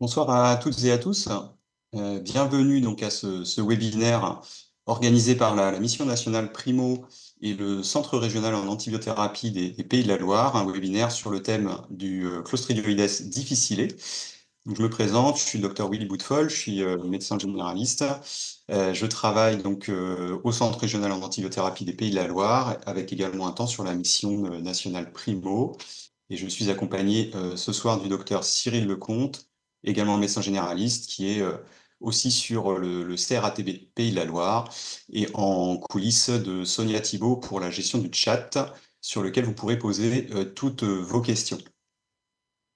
Bonsoir à toutes et à tous. Bienvenue donc à ce webinaire organisé par la Mission nationale Primo et le Centre régional en antibiothérapie des Pays de la Loire, un webinaire sur le thème du Clostridioides difficile. Donc, je me présente, je suis le docteur Willy Boutefol, je suis médecin généraliste. Je travaille donc au Centre régional en antibiothérapie des Pays de la Loire, avec également un temps sur la mission nationale Primo. Et je suis accompagné ce soir du docteur Cyril Lecomte, également médecin généraliste, qui est aussi sur le CRATB Pays de la Loire, et en coulisses de Sonia Thibault pour la gestion du chat, sur lequel vous pourrez poser toutes vos questions.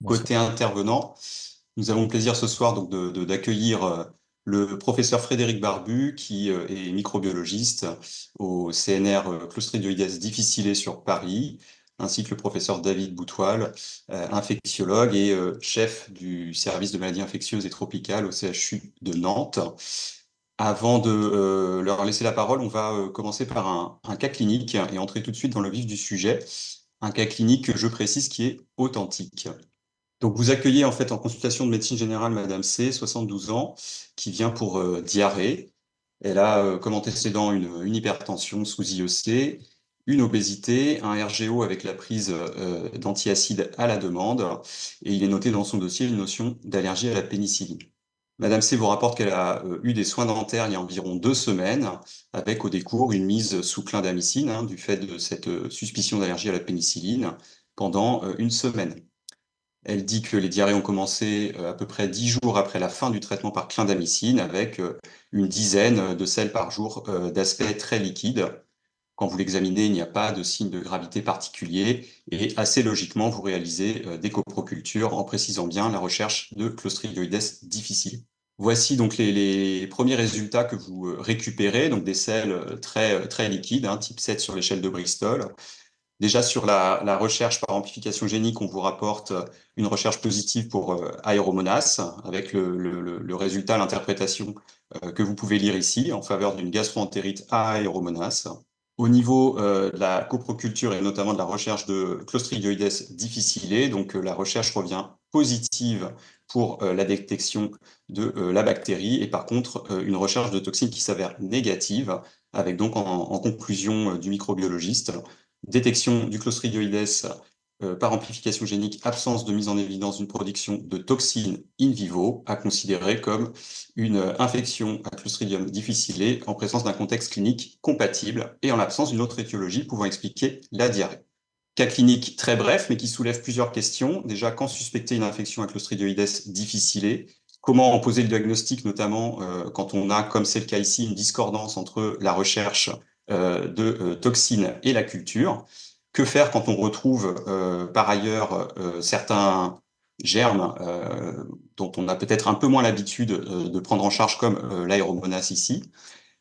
Bonsoir. Côté intervenant, nous avons le plaisir ce soir donc d'accueillir le professeur Frédéric Barbu, qui est microbiologiste au CNR Clostridioides difficile sur Paris, ainsi que le professeur David Boutoil, infectiologue et chef du service de maladies infectieuses et tropicales au CHU de Nantes. Avant de leur laisser la parole, on va commencer par un cas clinique et entrer tout de suite dans le vif du sujet. Un cas clinique, je précise, qui est authentique. Donc, vous accueillez en fait en consultation de médecine générale Madame C, 72 ans, qui vient pour diarrhée. Elle a comme antécédent une hypertension sous IEC, une obésité, un RGO avec la prise d'antiacides à la demande, et il est noté dans son dossier une notion d'allergie à la pénicilline. Madame C vous rapporte qu'elle a eu des soins dentaires il y a environ 2 semaines, avec au décours une mise sous clindamycine, du fait de cette suspicion d'allergie à la pénicilline, pendant une semaine. Elle dit que les diarrhées ont commencé à peu près 10 jours après la fin du traitement par clindamycine, avec une dizaine de selles par jour d'aspect très liquide. Quand vous l'examinez, il n'y a pas de signe de gravité particulier et assez logiquement, vous réalisez des coprocultures en précisant bien la recherche de Clostridioides difficile. Voici donc les premiers résultats que vous récupérez, donc des selles très liquides, type 7 sur l'échelle de Bristol. Déjà sur la recherche par amplification génique, on vous rapporte une recherche positive pour Aeromonas, avec le résultat, l'interprétation que vous pouvez lire ici, en faveur d'une gastroentérite à Aeromonas. Au niveau de la coproculture et notamment de la recherche de Clostridioides difficile, donc la recherche revient positive pour la détection de la bactérie, et par contre une recherche de toxines qui s'avère négative, avec donc en conclusion du microbiologiste détection du Clostridioides par amplification génique, absence de mise en évidence d'une production de toxines in vivo, à considérer comme une infection à Clostridium difficile en présence d'un contexte clinique compatible et en l'absence d'une autre étiologie pouvant expliquer la diarrhée. Cas clinique très bref, mais qui soulève plusieurs questions. Déjà, quand suspecter une infection à Clostridioides difficile? Comment en poser le diagnostic, notamment quand on a, comme c'est le cas ici, une discordance entre la recherche de toxines et la culture? Que faire quand on retrouve par ailleurs certains germes dont on a peut-être un peu moins l'habitude de prendre en charge, comme l'aéromonas ici?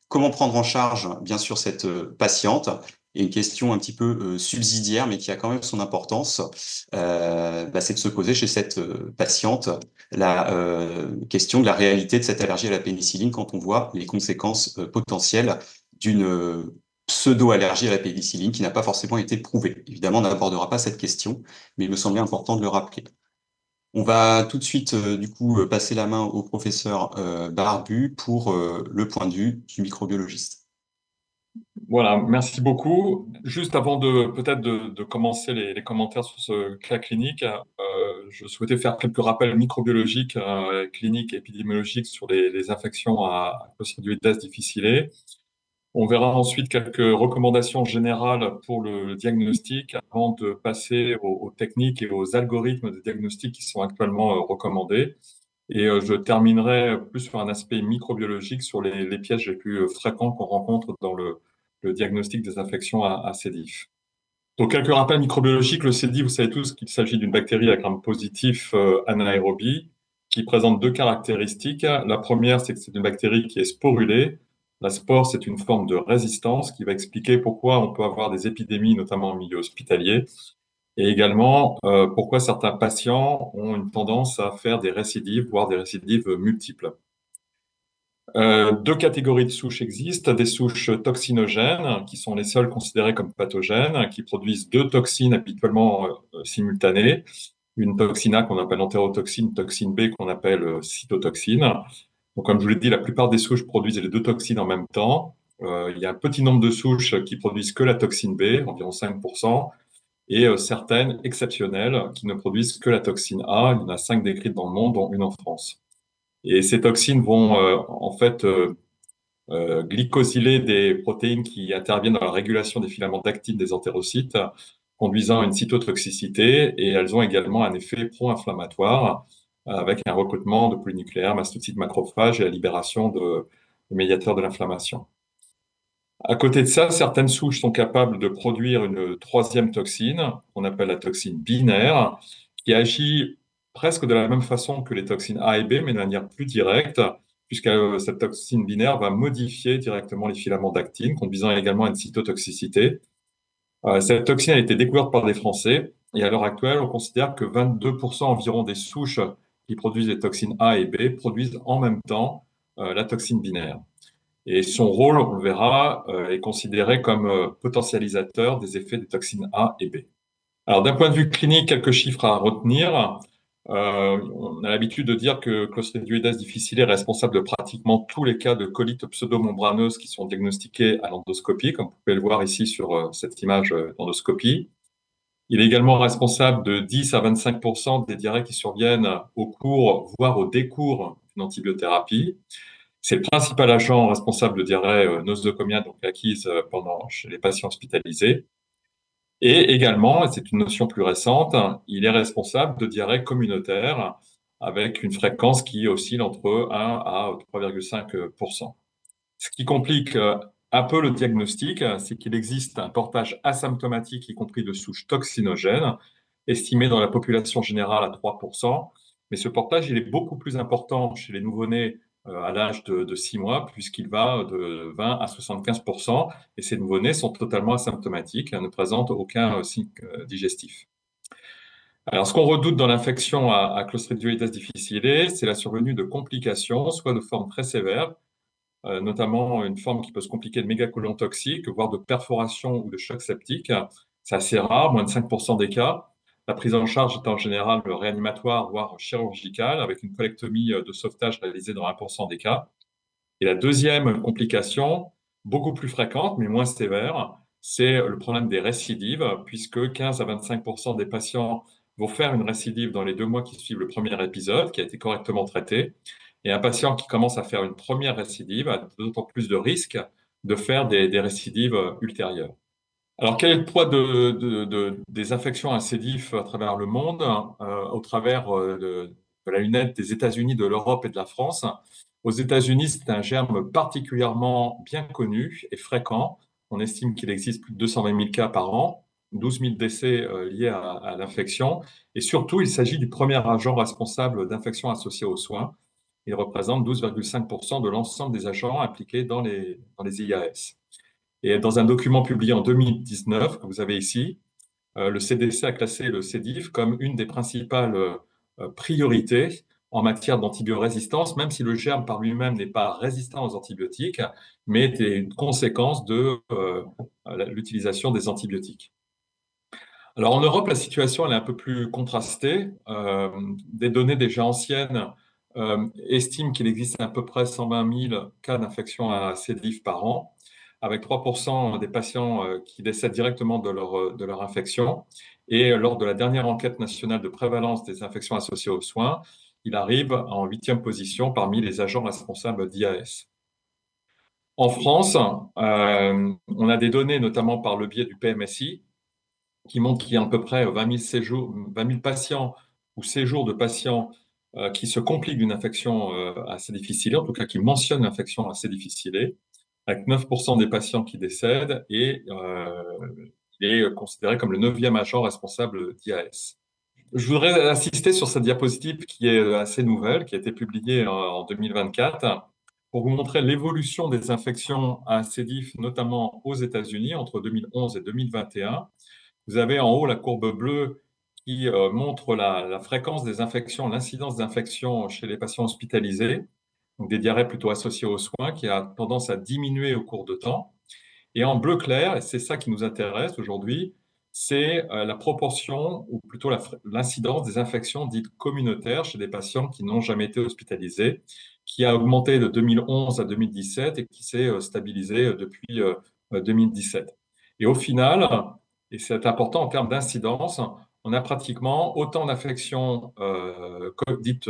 Comment prendre en charge, bien sûr, cette patiente? Et une question un petit peu subsidiaire, mais qui a quand même son importance, c'est de se poser chez cette patiente la question de la réalité de cette allergie à la pénicilline quand on voit les conséquences potentielles d'une pseudo-allergie à la pénicilline qui n'a pas forcément été prouvée. Évidemment, on n'abordera pas cette question, mais il me semblait important de le rappeler. On va tout de suite, du coup, passer la main au professeur Barbu pour le point de vue du microbiologiste. Voilà, merci beaucoup. Juste avant de peut-être de commencer les commentaires sur ce cas clinique, je souhaitais faire quelques rappels microbiologiques, cliniques et épidémiologiques sur les infections à Clostridioides difficile. On verra ensuite quelques recommandations générales pour le diagnostic avant de passer aux techniques et aux algorithmes de diagnostic qui sont actuellement recommandés. Et je terminerai plus sur un aspect microbiologique sur les pièges les plus fréquents qu'on rencontre dans le diagnostic des infections à C. diff. Donc, quelques rappels microbiologiques. Le C. diff, vous savez tous qu'il s'agit d'une bactérie à gram positif anaérobie qui présente deux caractéristiques. La première, c'est que c'est une bactérie qui est sporulée. La spore, c'est une forme de résistance qui va expliquer pourquoi on peut avoir des épidémies, notamment en milieu hospitalier, et également pourquoi certains patients ont une tendance à faire des récidives, voire des récidives multiples. Deux catégories de souches existent, des souches toxinogènes, qui sont les seules considérées comme pathogènes, qui produisent deux toxines habituellement simultanées. une toxine A qu'on appelle entérotoxine, toxine B qu'on appelle cytotoxine. Donc, comme je vous l'ai dit, la plupart des souches produisent les deux toxines en même temps. Il y a un petit nombre de souches qui produisent que la toxine B, environ 5%, et certaines exceptionnelles qui ne produisent que la toxine A. Il y en a 5 décrites dans le monde, dont une en France. Et ces toxines vont en fait glycosyler des protéines qui interviennent dans la régulation des filaments d'actine des entérocytes, conduisant à une cytotoxicité, et elles ont également un effet pro-inflammatoire avec un recrutement de polynucléaires, mastocytes, macrophages et la libération de médiateurs de l'inflammation. À côté de ça, certaines souches sont capables de produire une troisième toxine, qu'on appelle la toxine binaire, qui agit presque de la même façon que les toxines A et B, mais de manière plus directe, puisque cette toxine binaire va modifier directement les filaments d'actine, conduisant également à une cytotoxicité. Cette toxine a été découverte par des Français, et à l'heure actuelle, on considère que 22% environ des souches qui produisent les toxines A et B produisent en même temps la toxine binaire. Et son rôle, on le verra, est considéré comme potentialisateur des effets des toxines A et B. Alors, d'un point de vue clinique, quelques chiffres à retenir. On a l'habitude de dire que Clostridioides difficile est responsable de pratiquement tous les cas de colite pseudomembraneuse qui sont diagnostiqués à l'endoscopie, comme vous pouvez le voir ici sur cette image d'endoscopie. Il est également responsable de 10 à 25% des diarrhées qui surviennent au cours, voire au décours d'une antibiothérapie. C'est le principal agent responsable de diarrhée nosocomiale, donc acquise chez les patients hospitalisés. Et également, et c'est une notion plus récente, il est responsable de diarrhée communautaire avec une fréquence qui oscille entre 1 à 3,5%. Ce qui complique un peu le diagnostic, c'est qu'il existe un portage asymptomatique, y compris de souches toxinogènes, estimé dans la population générale à 3%. Mais ce portage, il est beaucoup plus important chez les nouveau-nés à l'âge de 6 mois, puisqu'il va de 20 à 75%. Et ces nouveau-nés sont totalement asymptomatiques, ne présentent aucun signe digestif. Alors, ce qu'on redoute dans l'infection à Clostridioides difficile, c'est la survenue de complications, soit de forme très sévère, notamment une forme qui peut se compliquer de mégacolon toxique, voire de perforation ou de choc septique. C'est assez rare, moins de 5% des cas. La prise en charge est en général réanimatoire, voire chirurgicale, avec une colectomie de sauvetage réalisée dans 1% des cas. Et la deuxième complication, beaucoup plus fréquente, mais moins sévère, c'est le problème des récidives, puisque 15 à 25% des patients vont faire une récidive dans les 2 mois qui suivent le premier épisode, qui a été correctement traité. Et un patient qui commence à faire une première récidive a d'autant plus de risques de faire des récidives ultérieures. Alors, quel est le poids des infections à sédif à travers le monde, au travers de la lunette des États-Unis, de l'Europe et de la France? Aux États-Unis, c'est un germe particulièrement bien connu et fréquent. On estime qu'il existe plus de 220 000 cas par an, 12 000 décès liés à l'infection. Et surtout, il s'agit du premier agent responsable d'infections associées aux soins. Il représente 12,5% de l'ensemble des agents impliqués dans les IAS. Et dans un document publié en 2019, que vous avez ici, le CDC a classé le sédif comme une des principales priorités en matière d'antibiorésistance, même si le germe par lui-même n'est pas résistant aux antibiotiques, mais est une conséquence de l'utilisation des antibiotiques. Alors en Europe, la situation elle est un peu plus contrastée. Des données déjà anciennes estiment qu'il existe à peu près 120 000 cas d'infection à sédif par an, avec 3% des patients qui décèdent directement de leur infection. Et lors de la dernière enquête nationale de prévalence des infections associées aux soins, il arrive en 8e position parmi les agents responsables d'IAS. En France, on a des données, notamment par le biais du PMSI, qui montrent qu'il y a à peu près 20 000 patients ou séjours de patients qui se compliquent d'une infection assez difficile, en tout cas qui mentionnent l'infection assez difficile, avec 9% des patients qui décèdent, et il est considéré comme le 9e agent responsable d'IAS. Je voudrais insister sur cette diapositive qui est assez nouvelle, qui a été publiée en 2024, pour vous montrer l'évolution des infections à sédif, notamment aux États-Unis, entre 2011 et 2021. Vous avez en haut la courbe bleue qui montre la fréquence des infections, l'incidence d'infections chez les patients hospitalisés, donc des diarrhées plutôt associées aux soins, qui a tendance à diminuer au cours de temps. Et en bleu clair, et c'est ça qui nous intéresse aujourd'hui, c'est la proportion, ou plutôt l'incidence des infections dites communautaires chez des patients qui n'ont jamais été hospitalisés, qui a augmenté de 2011 à 2017 et qui s'est stabilisé depuis 2017. Et au final, et c'est important en termes d'incidence, on a pratiquement autant d'infections dites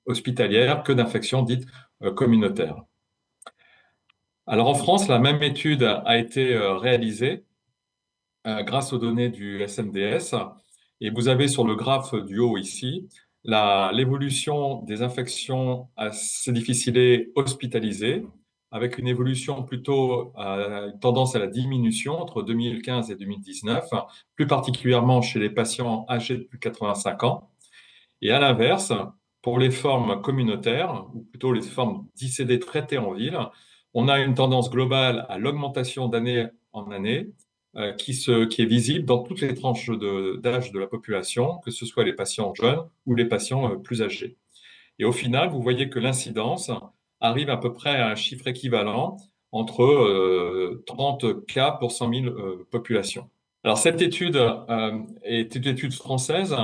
hospitalières que d'infections dites communautaires. Alors en France, la même étude a été réalisée grâce aux données du SNDS. Et vous avez sur le graphe du haut ici l'évolution des infections assez difficilées hospitalisées, avec une évolution plutôt une tendance à la diminution entre 2015 et 2019, plus particulièrement chez les patients âgés de plus de 85 ans. Et à l'inverse, pour les formes communautaires, ou plutôt les formes d'ICD traitées en ville, on a une tendance globale à l'augmentation d'année en année qui est visible dans toutes les tranches d'âge de la population, que ce soit les patients jeunes ou les patients plus âgés. Et au final, vous voyez que l'incidence arrive à peu près à un chiffre équivalent entre 30 cas pour 100 000 populations. Alors, cette étude est une étude française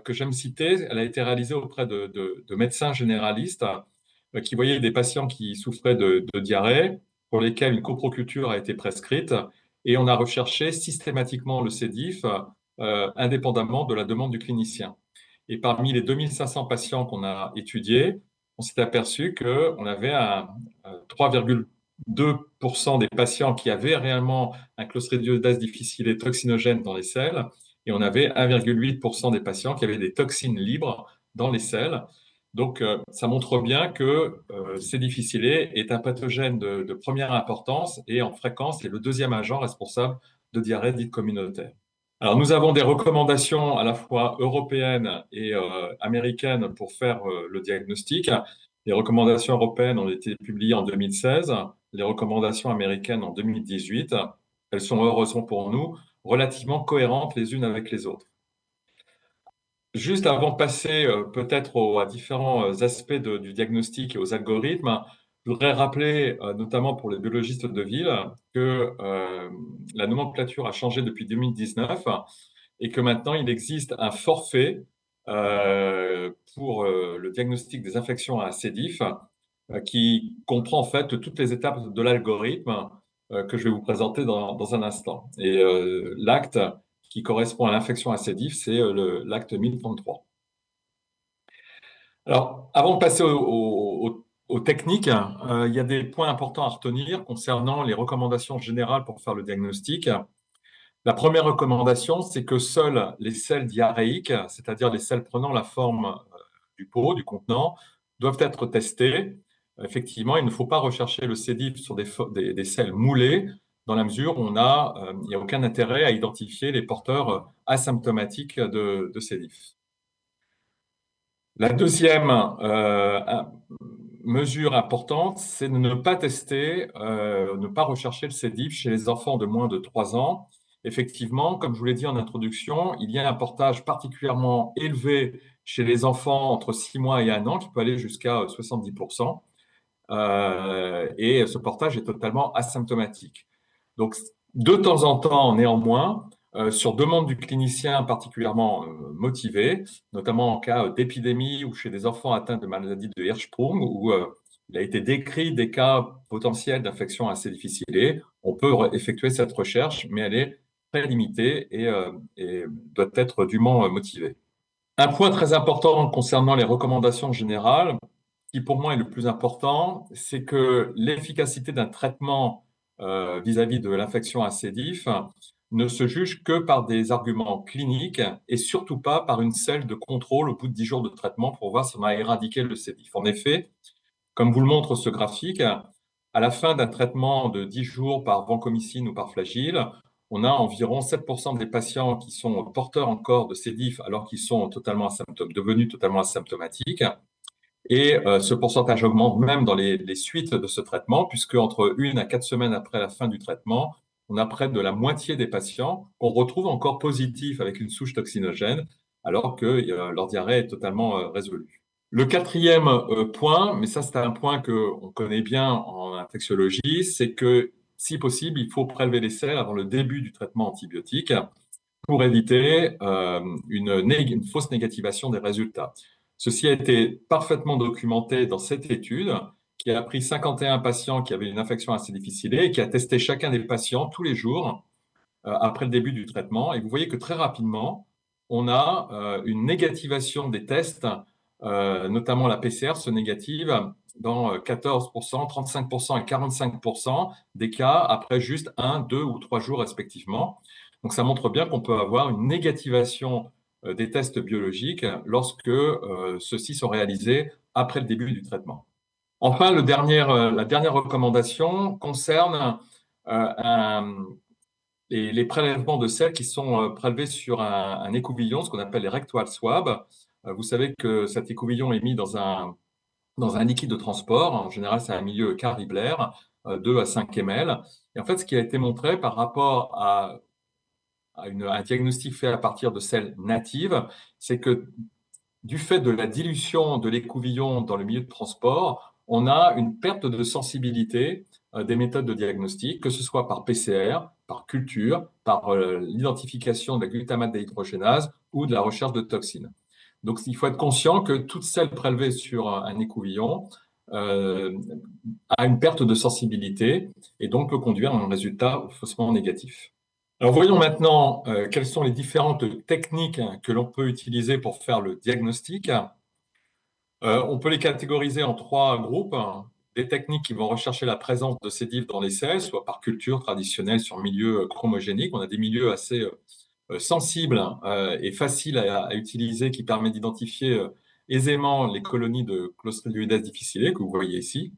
que j'aime citer. Elle a été réalisée auprès de médecins généralistes qui voyaient des patients qui souffraient de diarrhée, pour lesquels une coproculture a été prescrite, et on a recherché systématiquement le C. diff indépendamment de la demande du clinicien. Et parmi les 2500 patients qu'on a étudiés, on s'est aperçu qu'on avait 3,2% des patients qui avaient réellement un Clostridium difficile toxinogène dans les selles, et on avait 1,8% des patients qui avaient des toxines libres dans les selles. Donc, ça montre bien que C. difficile est un pathogène de première importance et en fréquence est le deuxième agent responsable de diarrhée dite communautaire. Alors, nous avons des recommandations à la fois européennes et américaines pour faire le diagnostic. Les recommandations européennes ont été publiées en 2016, les recommandations américaines en 2018. Elles sont, heureusement pour nous, relativement cohérentes les unes avec les autres. Juste avant de passer peut-être à différents aspects du diagnostic et aux algorithmes, je voudrais rappeler, notamment pour les biologistes de ville, que la nomenclature a changé depuis 2019 et que maintenant il existe un forfait pour le diagnostic des infections à C. diff qui comprend en fait toutes les étapes de l'algorithme que je vais vous présenter dans un instant. Et l'acte qui correspond à l'infection à C. diff, c'est l'acte 1033. Alors, avant de passer aux techniques, il y a des points importants à retenir concernant les recommandations générales pour faire le diagnostic. La première recommandation, c'est que seules les selles diarrhéiques, c'est-à-dire les selles prenant la forme du pot, du contenant, doivent être testées. Effectivement, il ne faut pas rechercher le C. diff sur des selles moulées, dans la mesure où il n'y a aucun intérêt à identifier les porteurs asymptomatiques de C. diff. La deuxième mesure importante, c'est de ne pas tester, ne pas rechercher le C. diff chez les enfants de moins de 3 ans. Effectivement, comme je vous l'ai dit en introduction, il y a un portage particulièrement élevé chez les enfants entre 6 mois et 1 an, qui peut aller jusqu'à 70%. Et ce portage est totalement asymptomatique. Donc, de temps en temps, néanmoins, sur demande du clinicien particulièrement motivé, notamment en cas d'épidémie ou chez des enfants atteints de maladie de Hirschsprung, où il a été décrit des cas potentiels d'infection assez difficile, on peut effectuer cette recherche, mais elle est très limitée et doit être dûment motivée. Un point très important concernant les recommandations générales, qui pour moi est le plus important, c'est que l'efficacité d'un traitement vis-à-vis de l'infection à C. diff ne se juge que par des arguments cliniques et surtout pas par une selle de contrôle au bout de 10 jours de traitement pour voir si on a éradiqué le C. diff. En effet, comme vous le montre ce graphique, à la fin d'un traitement de 10 jours par vancomycine ou par flagile, on a environ 7% des patients qui sont porteurs encore de C. diff alors qu'ils sont devenus totalement asymptomatiques. Et ce pourcentage augmente même dans les suites de ce traitement, puisque entre 1 à 4 semaines après la fin du traitement, on a près de la moitié des patients qu'on retrouve encore positifs avec une souche toxinogène, alors que leur diarrhée est totalement résolue. Le quatrième point, mais ça c'est un point qu'on connaît bien en infectiologie, c'est que si possible, il faut prélever les selles avant le début du traitement antibiotique. pour éviter une fausse négativation des résultats. Ceci a été parfaitement documenté dans cette étude qui a pris 51 patients qui avaient une infection assez difficile et qui a testé chacun des patients tous les jours après le début du traitement. Et vous voyez que très rapidement, on a une négativation des tests, notamment la PCR se négative dans 14%, 35% et 45% des cas après juste 1, 2 ou 3 jours respectivement. Donc ça montre bien qu'on peut avoir une négativation des tests biologiques lorsque ceux-ci sont réalisés après le début du traitement. Enfin, la dernière recommandation concerne les prélèvements de sel qui sont prélevés sur un écouvillon, ce qu'on appelle les rectal swabs. Vous savez que cet écouvillon est mis dans un liquide de transport. En général, c'est un milieu cariblaire, 2 à 5 ml. Et en fait, ce qui a été montré par rapport à un diagnostic fait à partir de sels natives, c'est que du fait de la dilution de l'écouvillon dans le milieu de transport, on a une perte de sensibilité des méthodes de diagnostic, que ce soit par PCR, par culture, par l'identification de la glutamate déhydrogénase ou de la recherche de toxines. Donc, il faut être conscient que toute celle prélevée sur un écouvillon euh, a une perte de sensibilité et donc peut conduire à un résultat faussement négatif. Alors voyons maintenant quelles sont les différentes techniques que l'on peut utiliser pour faire le diagnostic. On peut les catégoriser en trois groupes. Des techniques qui vont rechercher la présence de sédifs dans les selles, soit par culture traditionnelle sur milieu chromogénique. On a des milieux assez sensibles et faciles à utiliser qui permettent d'identifier aisément les colonies de Clostridium difficile que vous voyez ici.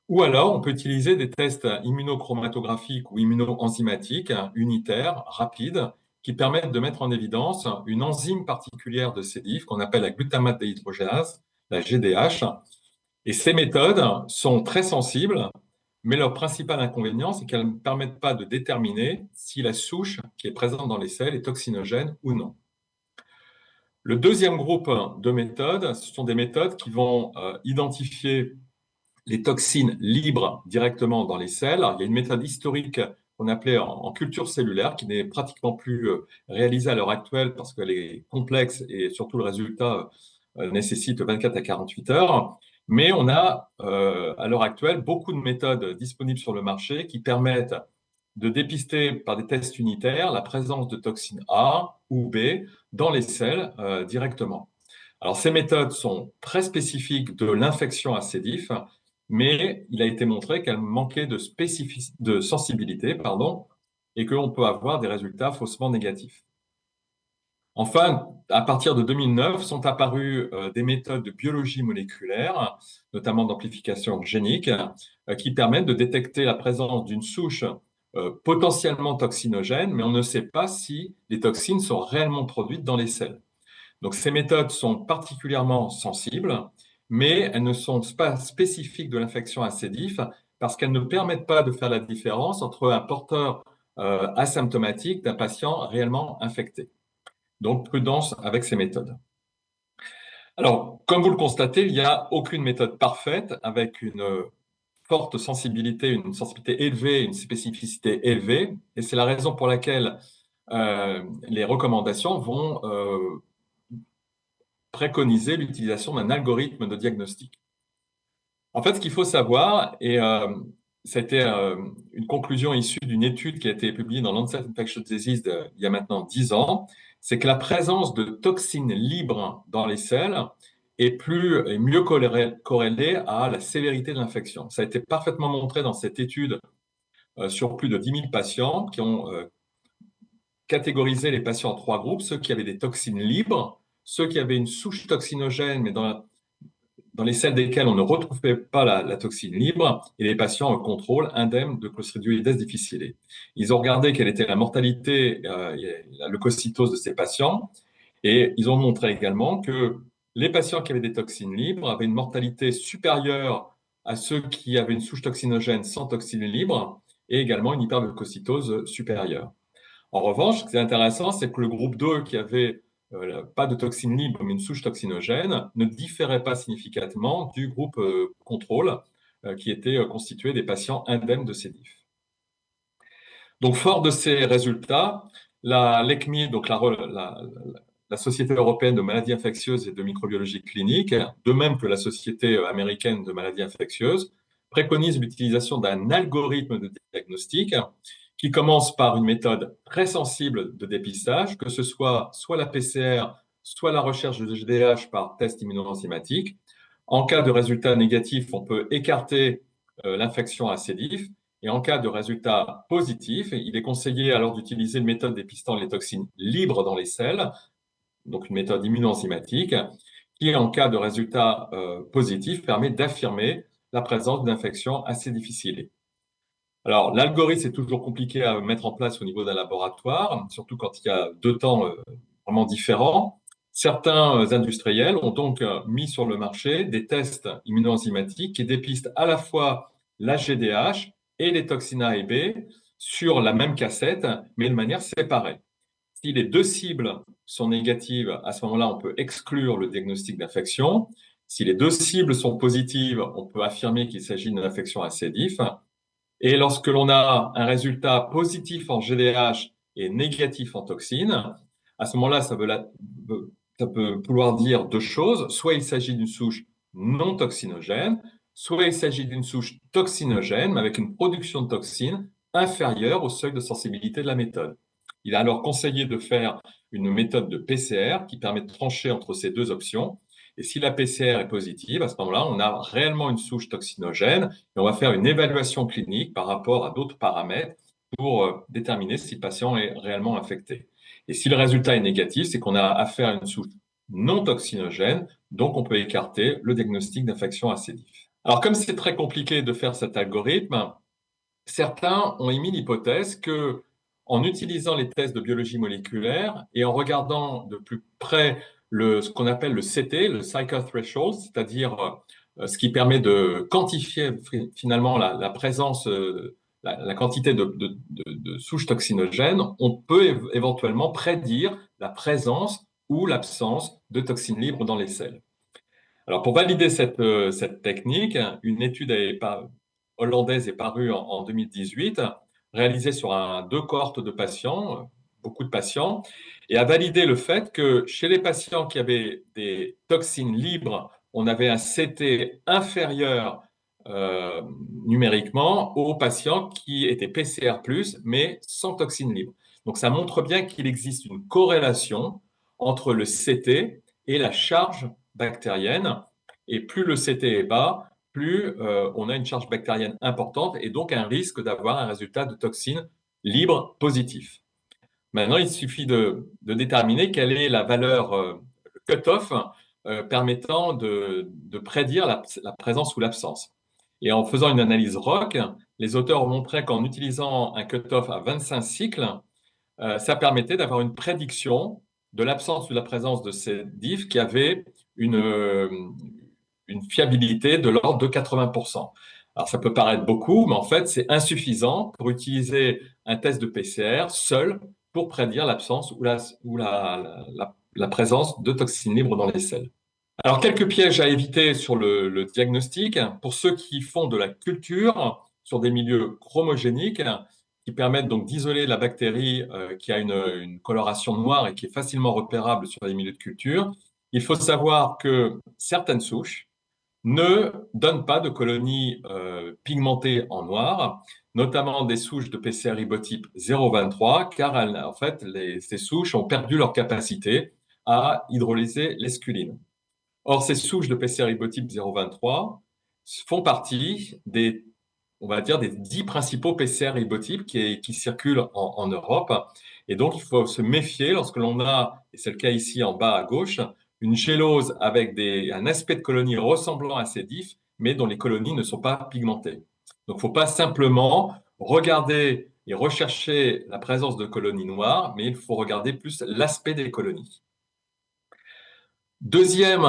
Ou alors, on peut utiliser des tests immunochromatographiques ou immunoenzymatiques unitaires, rapides, qui permettent de mettre en évidence une enzyme particulière de sédif qu'on appelle la glutamate déhydrogénase, la GDH. Et ces méthodes sont très sensibles, mais leur principal inconvénient, c'est qu'elles ne permettent pas de déterminer si la souche qui est présente dans les selles est toxinogène ou non. Le deuxième groupe de méthodes, ce sont des méthodes qui vont identifier les toxines libres directement dans les selles. Alors, il y a une méthode historique qu'on appelait en culture cellulaire qui n'est pratiquement plus réalisée à l'heure actuelle parce qu'elle est complexe et surtout le résultat nécessite 24 à 48 heures. Mais on a à l'heure actuelle beaucoup de méthodes disponibles sur le marché qui permettent de dépister par des tests unitaires la présence de toxines A ou B dans les selles directement. Alors, ces méthodes sont très spécifiques de l'infection à sédif, mais il a été montré qu'elles manquaient de sensibilité, et qu'on peut avoir des résultats faussement négatifs. Enfin, à partir de 2009, sont apparues des méthodes de biologie moléculaire, notamment d'amplification génique, qui permettent de détecter la présence d'une souche potentiellement toxinogène, mais on ne sait pas si les toxines sont réellement produites dans les selles. Donc, ces méthodes sont particulièrement sensibles, mais elles ne sont pas spécifiques de l'infection à sédif parce qu'elles ne permettent pas de faire la différence entre un porteur asymptomatique d'un patient réellement infecté. Donc, prudence avec ces méthodes. Alors, comme vous le constatez, il n'y a aucune méthode parfaite avec une forte sensibilité, une sensibilité élevée, une spécificité élevée, et c'est la raison pour laquelle les recommandations vont préconiser l'utilisation d'un algorithme de diagnostic. En fait, ce qu'il faut savoir, et c'était une conclusion issue d'une étude qui a été publiée dans Lancet Infectious Disease il y a maintenant 10 ans, c'est que la présence de toxines libres dans les selles est mieux corrélée à la sévérité de l'infection. Ça a été parfaitement montré dans cette étude sur plus de 10 000 patients qui ont catégorisé les patients en trois groupes, ceux qui avaient des toxines libres, ceux qui avaient une souche toxinogène, mais dans les selles desquelles on ne retrouvait pas la toxine libre, et les patients en contrôle indemnes de Clostridium difficile. Ils ont regardé quelle était la mortalité, la leucocytose de ces patients, et ils ont montré également que les patients qui avaient des toxines libres avaient une mortalité supérieure à ceux qui avaient une souche toxinogène sans toxine libre, et également une hyperleucocytose supérieure. En revanche, ce qui est intéressant, c'est que le groupe 2, qui avait pas de toxine libre, mais une souche toxinogène, ne différait pas significativement du groupe contrôle, qui était constitué des patients indemnes de sédif. Donc, fort de ces résultats, l'ECMI, donc la Société européenne de maladies infectieuses et de microbiologie clinique, de même que la Société américaine de maladies infectieuses, préconise l'utilisation d'un algorithme de diagnostic qui commence par une méthode très sensible de dépistage, que ce soit la PCR, soit la recherche de GDH par test immunoenzymatique. En cas de résultat négatif, on peut écarter l'infection à C. diff. Et en cas de résultat positif, il est conseillé alors d'utiliser une méthode dépistant les toxines libres dans les selles, donc une méthode immunoenzymatique, qui, en cas de résultat positif, permet d'affirmer la présence d'infections assez difficiles. Alors, l'algorithme, c'est toujours compliqué à mettre en place au niveau d'un laboratoire, surtout quand il y a deux temps vraiment différents. Certains industriels ont donc mis sur le marché des tests immunoenzymatiques qui dépistent à la fois la GDH et les toxines A et B sur la même cassette, mais de manière séparée. Si les deux cibles sont négatives, à ce moment-là, on peut exclure le diagnostic d'infection. Si les deux cibles sont positives, on peut affirmer qu'il s'agit d'une infection à C. diff. Et lorsque l'on a un résultat positif en GDH et négatif en toxine, à ce moment-là, ça peut vouloir dire deux choses. Soit il s'agit d'une souche non toxinogène, soit il s'agit d'une souche toxinogène, mais avec une production de toxines inférieure au seuil de sensibilité de la méthode. Il est alors conseillé de faire une méthode de PCR qui permet de trancher entre ces deux options. Et si la PCR est positive, à ce moment-là, on a réellement une souche toxinogène et on va faire une évaluation clinique par rapport à d'autres paramètres pour déterminer si le patient est réellement infecté. Et si le résultat est négatif, c'est qu'on a affaire à une souche non toxinogène, donc on peut écarter le diagnostic d'infection AC diff. Alors comme c'est très compliqué de faire cet algorithme, certains ont émis l'hypothèse que, en utilisant les tests de biologie moléculaire et en regardant de plus près ce qu'on appelle le CT, le Cycle-Threshold, c'est-à-dire ce qui permet de quantifier finalement la présence, la quantité de souches toxinogènes, on peut éventuellement prédire la présence ou l'absence de toxines libres dans les selles. Alors, pour valider cette technique, une étude hollandaise est parue en 2018, réalisée sur deux cohortes de patients, beaucoup de patients, et a validé le fait que chez les patients qui avaient des toxines libres, on avait un CT inférieur euh, numériquement aux patients qui étaient PCR+, mais sans toxines libres. Donc, ça montre bien qu'il existe une corrélation entre le CT et la charge bactérienne. Et plus le CT est bas, plus on a une charge bactérienne importante et donc un risque d'avoir un résultat de toxine libre positif. Maintenant, il suffit de déterminer quelle est la valeur cut-off permettant de prédire la présence ou l'absence. Et en faisant une analyse ROC, les auteurs ont montré qu'en utilisant un cut-off à 25 cycles, ça permettait d'avoir une prédiction de l'absence ou de la présence de ces diffs qui avaient une fiabilité de l'ordre de 80%. Alors, ça peut paraître beaucoup, mais en fait, c'est insuffisant pour utiliser un test de PCR seul pour prédire l'absence ou la présence de toxines libres dans les selles. Alors, quelques pièges à éviter sur le diagnostic. Pour ceux qui font de la culture sur des milieux chromogéniques, qui permettent donc d'isoler la bactérie qui a une coloration noire et qui est facilement repérable sur les milieux de culture, il faut savoir que certaines souches ne donnent pas de colonies pigmentées en noir, notamment des souches de PCR ribotype 0,23, car en fait, ces souches ont perdu leur capacité à hydrolyser l'esculine. Or, ces souches de PCR ribotype 0,23 font partie on va dire, des 10 principaux PCR ribotypes qui circulent en Europe. Et donc, il faut se méfier lorsque l'on a, et c'est le cas ici en bas à gauche, une gélose avec un aspect de colonie ressemblant à ces diffs, mais dont les colonies ne sont pas pigmentées. Donc, il ne faut pas simplement regarder et rechercher la présence de colonies noires, mais il faut regarder plus l'aspect des colonies. Deuxième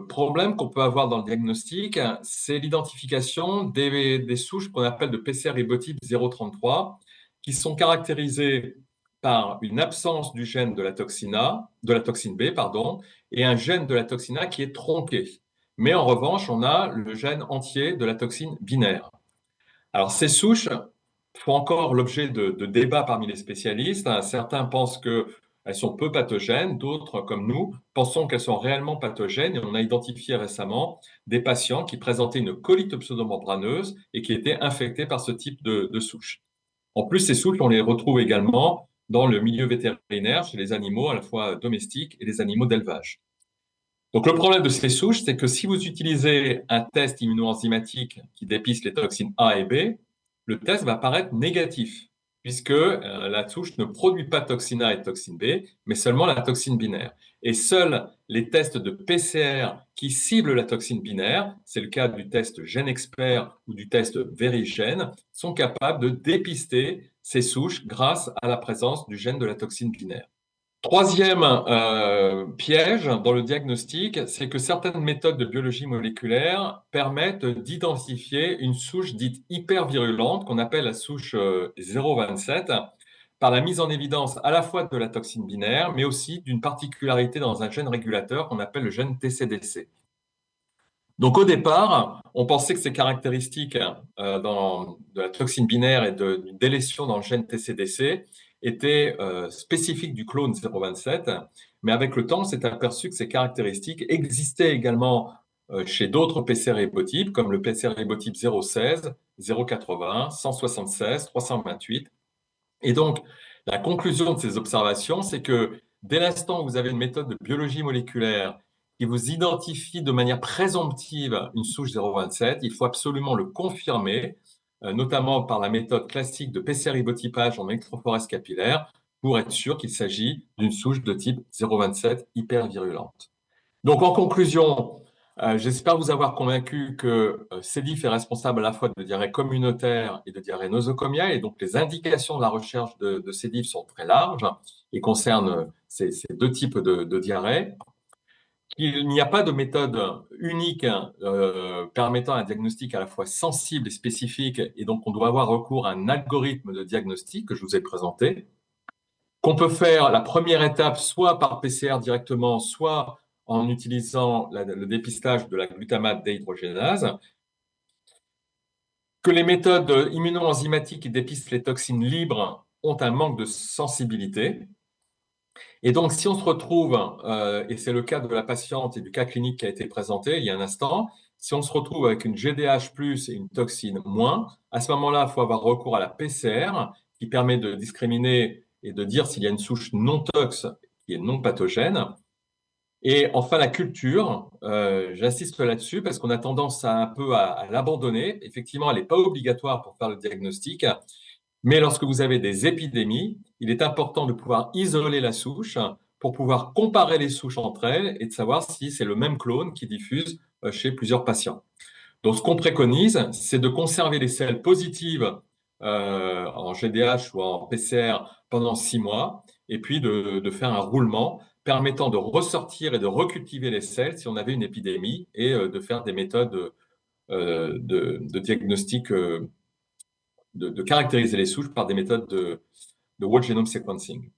problème qu'on peut avoir dans le diagnostic, c'est l'identification des souches qu'on appelle de PCR ribotype 0,33, qui sont caractérisées par une absence du gène de la toxine B, pardon, et un gène de la toxine A qui est tronqué. Mais en revanche, on a le gène entier de la toxine binaire. Alors, ces souches font encore l'objet de débats parmi les spécialistes. Certains pensent qu'elles sont peu pathogènes, d'autres, comme nous, pensons qu'elles sont réellement pathogènes. Et on a identifié récemment des patients qui présentaient une colite pseudomembraneuse et qui étaient infectés par ce type de souche. En plus, ces souches, on les retrouve également dans le milieu vétérinaire, chez les animaux à la fois domestiques et les animaux d'élevage. Donc, le problème de ces souches, c'est que si vous utilisez un test immunoenzymatique qui dépiste les toxines A et B, le test va apparaître négatif, puisque la souche ne produit pas toxine A et toxine B, mais seulement la toxine binaire. Et seuls les tests de PCR qui ciblent la toxine binaire, c'est le cas du test GèneXpert ou du test VeriGène, sont capables de dépister ces souches grâce à la présence du gène de la toxine binaire. Troisième piège dans le diagnostic, c'est que certaines méthodes de biologie moléculaire permettent d'identifier une souche dite hypervirulente, qu'on appelle la souche 027, par la mise en évidence à la fois de la toxine binaire, mais aussi d'une particularité dans un gène régulateur qu'on appelle le gène TCDC. Donc au départ, on pensait que ces caractéristiques de la toxine binaire et d'une délétion dans le gène TCDC étaient spécifiques du clone 027, mais avec le temps, on s'est aperçu que ces caractéristiques existaient également chez d'autres PCR-ribotypes, comme le PCR-ribotype 016, 080, 176, 328. Et donc, la conclusion de ces observations, c'est que dès l'instant où vous avez une méthode de biologie moléculaire qui vous identifie de manière présomptive une souche 027, il faut absolument le confirmer, notamment par la méthode classique de PCR-ribotypage en électrophorèse capillaire, pour être sûr qu'il s'agit d'une souche de type 027 hypervirulente. Donc, en conclusion, j'espère vous avoir convaincu que C. diff est responsable à la fois de diarrhée communautaire et de diarrhée nosocomiale, et donc les indications de la recherche de C. diff sont très larges et concernent ces deux types de diarrhée. Il n'y a pas de méthode unique permettant un diagnostic à la fois sensible et spécifique, et donc on doit avoir recours à un algorithme de diagnostic que je vous ai présenté, qu'on peut faire la première étape soit par PCR directement, soit en utilisant le dépistage de la glutamate déhydrogénase, que les méthodes immunoenzymatiques qui dépistent les toxines libres ont un manque de sensibilité. Et donc, si on se retrouve, et c'est le cas de la patiente et du cas clinique qui a été présenté il y a un instant, si on se retrouve avec une GDH plus et une toxine moins, à ce moment-là, il faut avoir recours à la PCR qui permet de discriminer et de dire s'il y a une souche non tox qui est non pathogène. Et enfin, la culture, j'insiste là-dessus parce qu'on a tendance à un peu à l'abandonner. Effectivement, elle n'est pas obligatoire pour faire le diagnostic, mais lorsque vous avez des épidémies, il est important de pouvoir isoler la souche pour pouvoir comparer les souches entre elles et de savoir si c'est le même clone qui diffuse chez plusieurs patients. Donc, ce qu'on préconise, c'est de conserver les selles positives en GDH ou en PCR pendant 6 mois, et puis de faire un roulement permettant de ressortir et de recultiver les selles si on avait une épidémie, et de faire des méthodes de diagnostic, de caractériser les souches par des méthodes de whole genome sequencing.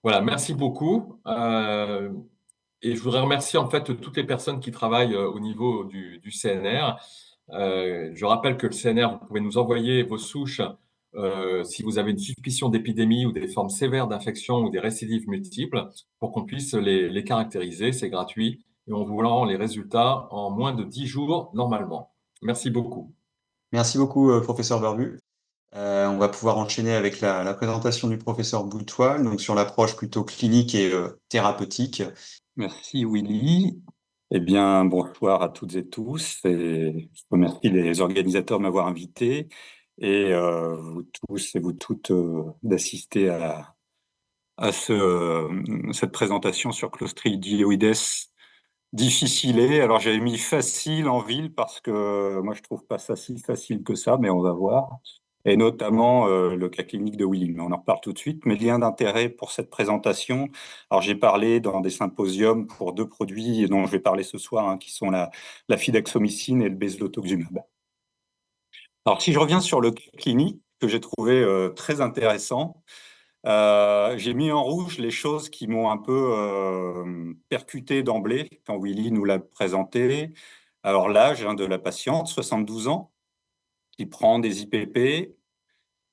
Voilà, merci beaucoup. Et je voudrais remercier en fait toutes les personnes qui travaillent au niveau du CNR. Je rappelle que le CNR, vous pouvez nous envoyer vos souches si vous avez une suspicion d'épidémie ou des formes sévères d'infection ou des récidives multiples pour qu'on puisse les caractériser. C'est gratuit et on vous rend les résultats en moins de 10 jours normalement. Merci beaucoup. Merci beaucoup, professeur Barbu. On va pouvoir enchaîner avec la présentation du professeur Boutoil, donc sur l'approche plutôt clinique et thérapeutique. Merci Willy. Eh bien, bonsoir à toutes et tous. Et je remercie les organisateurs de m'avoir invité et vous tous et vous toutes d'assister à cette présentation sur Clostridioides difficile. Alors, j'avais mis facile en ville parce que moi, je trouve pas ça si facile que ça, mais on va voir. Et notamment le cas clinique de Willy. Mais on en reparle tout de suite. Mes liens d'intérêt pour cette présentation. Alors, j'ai parlé dans des symposiums pour deux produits dont je vais parler ce soir, hein, qui sont la fidaxomicine et le bezlotoxumab. Alors, si je reviens sur le cas clinique que j'ai trouvé très intéressant, j'ai mis en rouge les choses qui m'ont un peu percuté d'emblée quand Willy nous l'a présenté. Alors l'âge de la patiente, 72 ans, qui prend des IPP,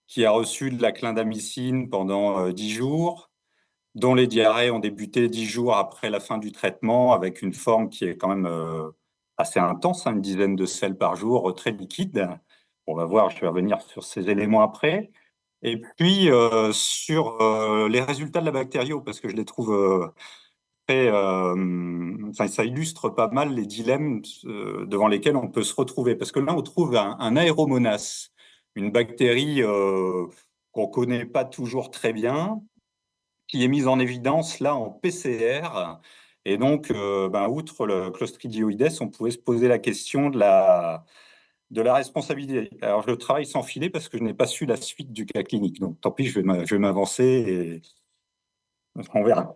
qui a reçu de la clindamycine pendant 10 jours, dont les diarrhées ont débuté 10 jours après la fin du traitement, avec une forme qui est quand même assez intense, hein, une dizaine de selles par jour, très liquide. On va voir, je vais revenir sur ces éléments après. Et puis, sur les résultats de la bactério, parce que je les trouve enfin, ça illustre pas mal les dilemmes devant lesquels on peut se retrouver. Parce que là, on trouve un Aeromonas, une bactérie qu'on connaît pas toujours très bien, qui est mise en évidence là en PCR. Et donc, outre le Clostridioides, on pouvait se poser la question de la responsabilité. Alors, je travaille sans filet parce que je n'ai pas su la suite du cas clinique. Donc, tant pis, je vais m'avancer et on verra.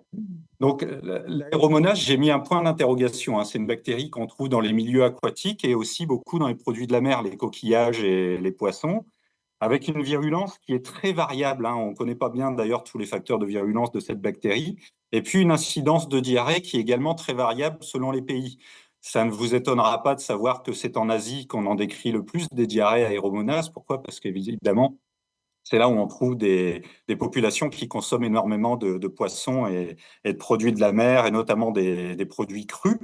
Donc, l'aéromonas, j'ai mis un point d'interrogation, hein. C'est une bactérie qu'on trouve dans les milieux aquatiques et aussi beaucoup dans les produits de la mer, les coquillages et les poissons, avec une virulence qui est très variable, hein. On ne connaît pas bien d'ailleurs tous les facteurs de virulence de cette bactérie. Et puis une incidence de diarrhée qui est également très variable selon les pays. Ça ne vous étonnera pas de savoir que c'est en Asie qu'on en décrit le plus des diarrhées aéromonas. Pourquoi? Parce qu'évidemment, c'est là où on trouve des populations qui consomment énormément de poissons et de produits de la mer, et notamment des produits crus.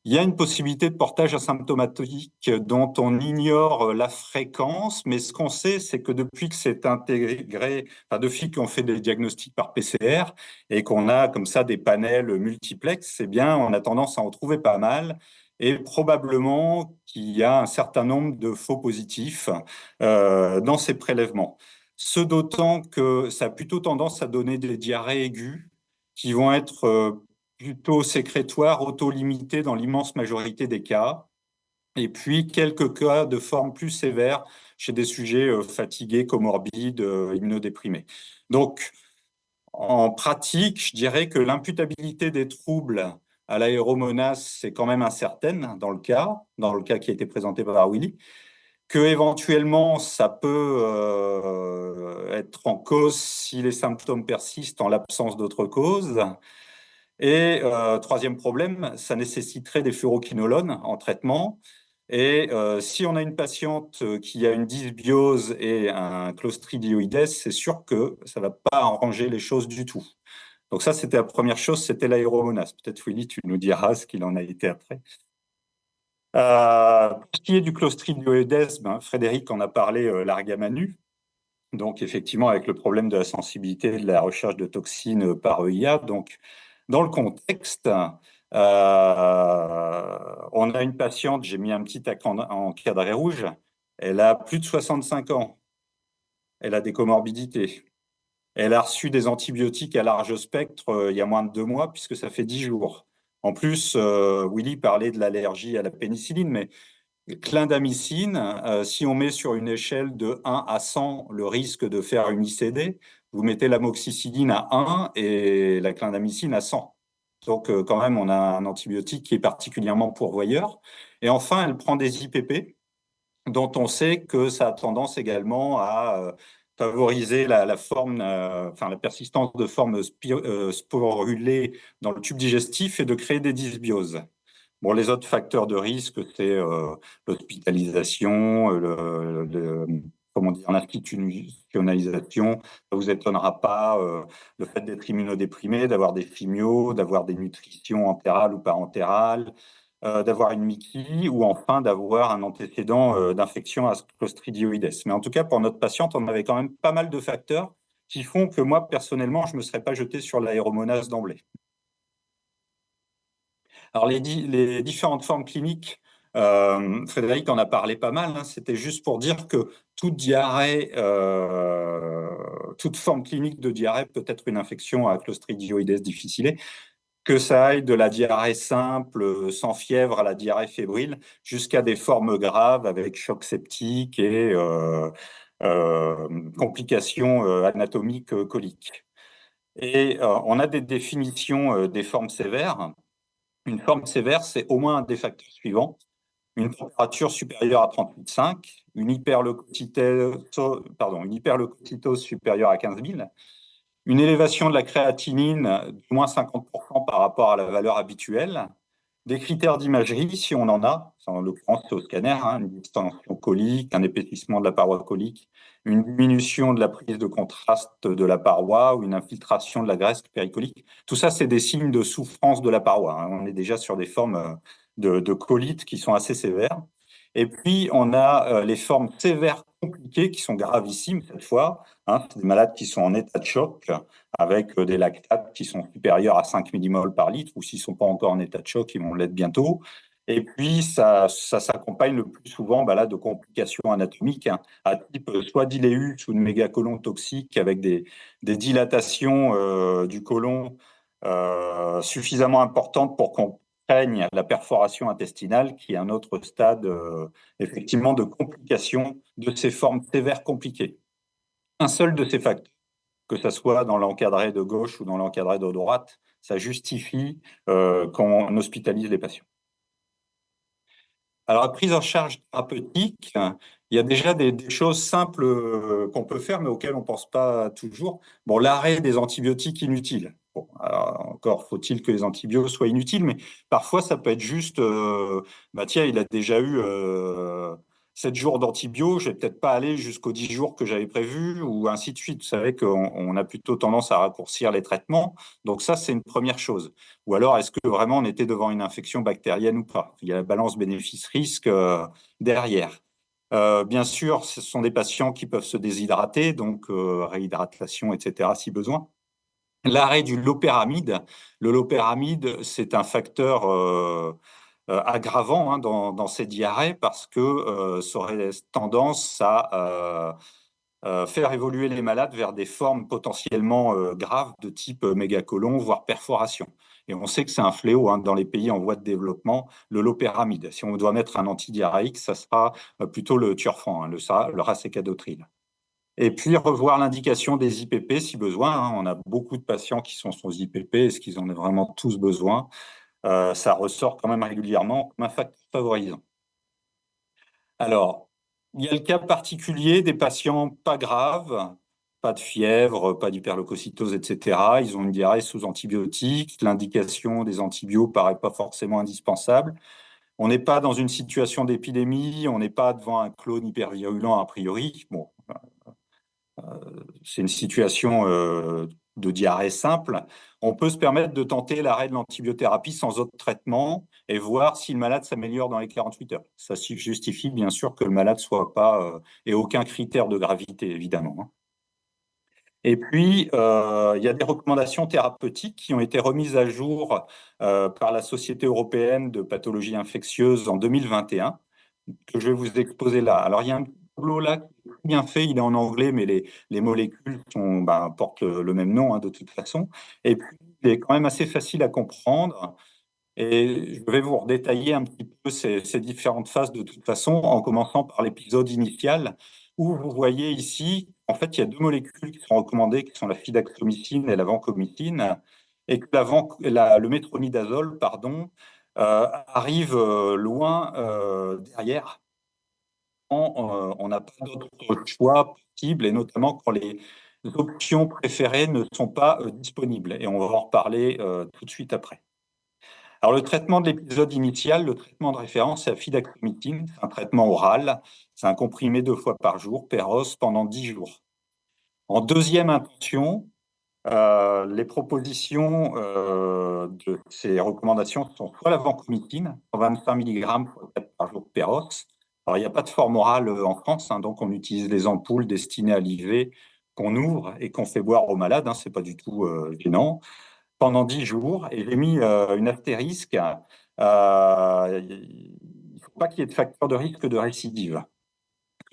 Il y a une possibilité de portage asymptomatique dont on ignore la fréquence, mais ce qu'on sait, c'est que depuis que c'est intégré, enfin, depuis qu'on fait des diagnostics par PCR et qu'on a comme ça des panels multiplex, c'est bien, on a tendance à en trouver pas mal et probablement qu'il y a un certain nombre de faux positifs dans ces prélèvements. Ce d'autant que ça a plutôt tendance à donner des diarrhées aiguës qui vont être plutôt sécrétoire, auto-limité dans l'immense majorité des cas. Et puis, quelques cas de forme plus sévère chez des sujets fatigués, comorbides, immunodéprimés. Donc, en pratique, je dirais que l'imputabilité des troubles à l'aéromonas, c'est quand même incertaine dans le cas qui a été présenté par Willy, que éventuellement ça peut être en cause si les symptômes persistent en l'absence d'autres causes. Et troisième problème, ça nécessiterait des furoquinolones en traitement. Et si on a une patiente qui a une dysbiose et un clostridioïdes, c'est sûr que ça ne va pas arranger les choses du tout. Donc ça, c'était la première chose, c'était l'aéromonas. Peut-être, Willy, tu nous diras ce qu'il en a été après. Pour ce qui est du clostridioïdes, Frédéric en a parlé larga manu. Donc, effectivement, avec le problème de la sensibilité de la recherche de toxines par EIA. Donc, dans le contexte, on a une patiente, j'ai mis un petit encadré rouge, elle a plus de 65 ans, elle a des comorbidités, elle a reçu des antibiotiques à large spectre il y a moins de 2 mois, puisque ça fait 10 jours. En plus, Willy parlait de l'allergie à la pénicilline, mais clindamycine, si on met sur une échelle de 1 à 100 le risque de faire une ICD, vous mettez l'amoxicilline à 1 et la clindamycine à 100. Donc, quand même, on a un antibiotique qui est particulièrement pourvoyeur. Et enfin, elle prend des IPP, dont on sait que ça a tendance également à favoriser la forme, enfin, la persistance de formes sporulées dans le tube digestif et de créer des dysbioses. Bon, les autres facteurs de risque, c'est l'hospitalisation, comment dire, l'institutionnalisation. Ça vous étonnera pas, le fait d'être immunodéprimé, d'avoir des chimios, d'avoir des nutritions entérales ou parentérales, d'avoir une MICI ou enfin d'avoir un antécédent d'infection à Clostridioides. Mais en tout cas, pour notre patiente, on avait quand même pas mal de facteurs qui font que moi, personnellement, je ne me serais pas jeté sur l'aéromonase d'emblée. Alors, les différentes formes cliniques, Frédéric en a parlé pas mal, hein. C'était juste pour dire que toute diarrhée, toute forme clinique de diarrhée peut être une infection à Clostridioides difficile, que ça aille de la diarrhée simple, sans fièvre, à la diarrhée fébrile, jusqu'à des formes graves avec choc septique et complications anatomiques coliques. Et on a des définitions des formes sévères. Une forme sévère, c'est au moins un des facteurs suivants: une température supérieure à 38,5, une hyperleucocytose supérieure à 15 000, une élévation de la créatinine d'au moins 50% par rapport à la valeur habituelle, Des critères d'imagerie, si on en a, en l'occurrence c'est au scanner, hein, une distension colique, un épaississement de la paroi colique, une diminution de la prise de contraste de la paroi ou une infiltration de la graisse péricolique. Tout ça, c'est des signes de souffrance de la paroi, hein. On est déjà sur des formes de colite qui sont assez sévères. Et puis, on a les formes sévères compliquées qui sont gravissimes cette fois, hein. C'est des malades qui sont en état de choc, avec des lactates qui sont supérieurs à 5 millimoles par litre, ou s'ils ne sont pas encore en état de choc, ils vont l'être bientôt. Et puis, ça s'accompagne le plus souvent là, de complications anatomiques, hein, à type soit d'iléus ou de mégacolon toxique avec des dilatations du côlon suffisamment importantes pour qu'on craigne la perforation intestinale, qui est un autre stade effectivement de complication de ces formes sévères compliquées. Un seul de ces facteurs, que ça soit dans l'encadré de gauche ou dans l'encadré de droite, ça justifie qu'on hospitalise les patients. Alors, la prise en charge thérapeutique, il y a déjà des choses simples qu'on peut faire, mais auxquelles on ne pense pas toujours. Bon, l'arrêt des antibiotiques inutiles. Bon, alors, encore faut-il que les antibiotiques soient inutiles, mais parfois ça peut être juste, tiens, il a déjà eu 7 jours d'antibio, je vais peut-être pas aller jusqu'aux 10 jours que j'avais prévu, ou ainsi de suite. Vous savez qu'on a plutôt tendance à raccourcir les traitements. Donc ça, c'est une première chose. Ou alors, est-ce que vraiment on était devant une infection bactérienne ou pas? Il y a la balance bénéfice-risque derrière. Bien sûr, ce sont des patients qui peuvent se déshydrater, donc réhydratation, etc., si besoin. L'arrêt du loperamide. Le loperamide, c'est un facteur aggravant, hein, dans ces diarrhées parce que ça aurait tendance à faire évoluer les malades vers des formes potentiellement graves de type mégacolon, voire perforation. Et on sait que c'est un fléau, hein, dans les pays en voie de développement, le loperamide. Si on doit mettre un antidiarrhéique, ça sera plutôt le Turfan, hein, le racécadotril. Et puis revoir l'indication des IPP si besoin, hein. On a beaucoup de patients qui sont sous IPP. Est-ce qu'ils en ont vraiment tous besoin? Ça ressort quand même régulièrement comme un facteur favorisant. Alors, il y a le cas particulier des patients pas graves, pas de fièvre, pas d'hyperleucocytose, etc. Ils ont une diarrhée sous antibiotiques. L'indication des antibiotiques paraît pas forcément indispensable. On n'est pas dans une situation d'épidémie, on n'est pas devant un clone hypervirulent a priori. Bon, c'est une situation de diarrhée simple. On peut se permettre de tenter l'arrêt de l'antibiothérapie sans autre traitement et voir si le malade s'améliore dans les 48 heures. Ça justifie bien sûr que le malade soit pas ait aucun critère de gravité, évidemment, hein. Et puis, il y a des recommandations thérapeutiques qui ont été remises à jour par la Société européenne de pathologie infectieuse en 2021, que je vais vous exposer là. Alors, il y a un tableau là qui est bien fait, il est en anglais, mais les molécules portent le même nom, hein, de toute façon. Et puis, il est quand même assez facile à comprendre. Et je vais vous redétailler un petit peu ces différentes phases de toute façon, en commençant par l'épisode initial, où vous voyez ici, en fait, il y a deux molécules qui sont recommandées, qui sont la fidaxomicine et la vancomycine, et que le métronidazole, pardon, arrive loin derrière. On n'a pas d'autre choix possible, et notamment quand les options préférées ne sont pas disponibles. Et on va en reparler tout de suite après. Alors, le traitement de l'épisode initial, le traitement de référence, c'est la fidaxomicine. C'est un traitement oral. C'est un comprimé 2 fois par jour, per pendant 10 jours. En deuxième intention, les propositions de ces recommandations sont soit la vancomycine, 25 mg par jour, per. Alors, il n'y a pas de forme orale en France, hein, donc on utilise les ampoules destinées à l'IV qu'on ouvre et qu'on fait boire aux malades, hein, c'est pas du tout gênant, pendant 10 jours, et j'ai mis une astérisque. Il ne faut pas qu'il y ait de facteur de risque de récidive.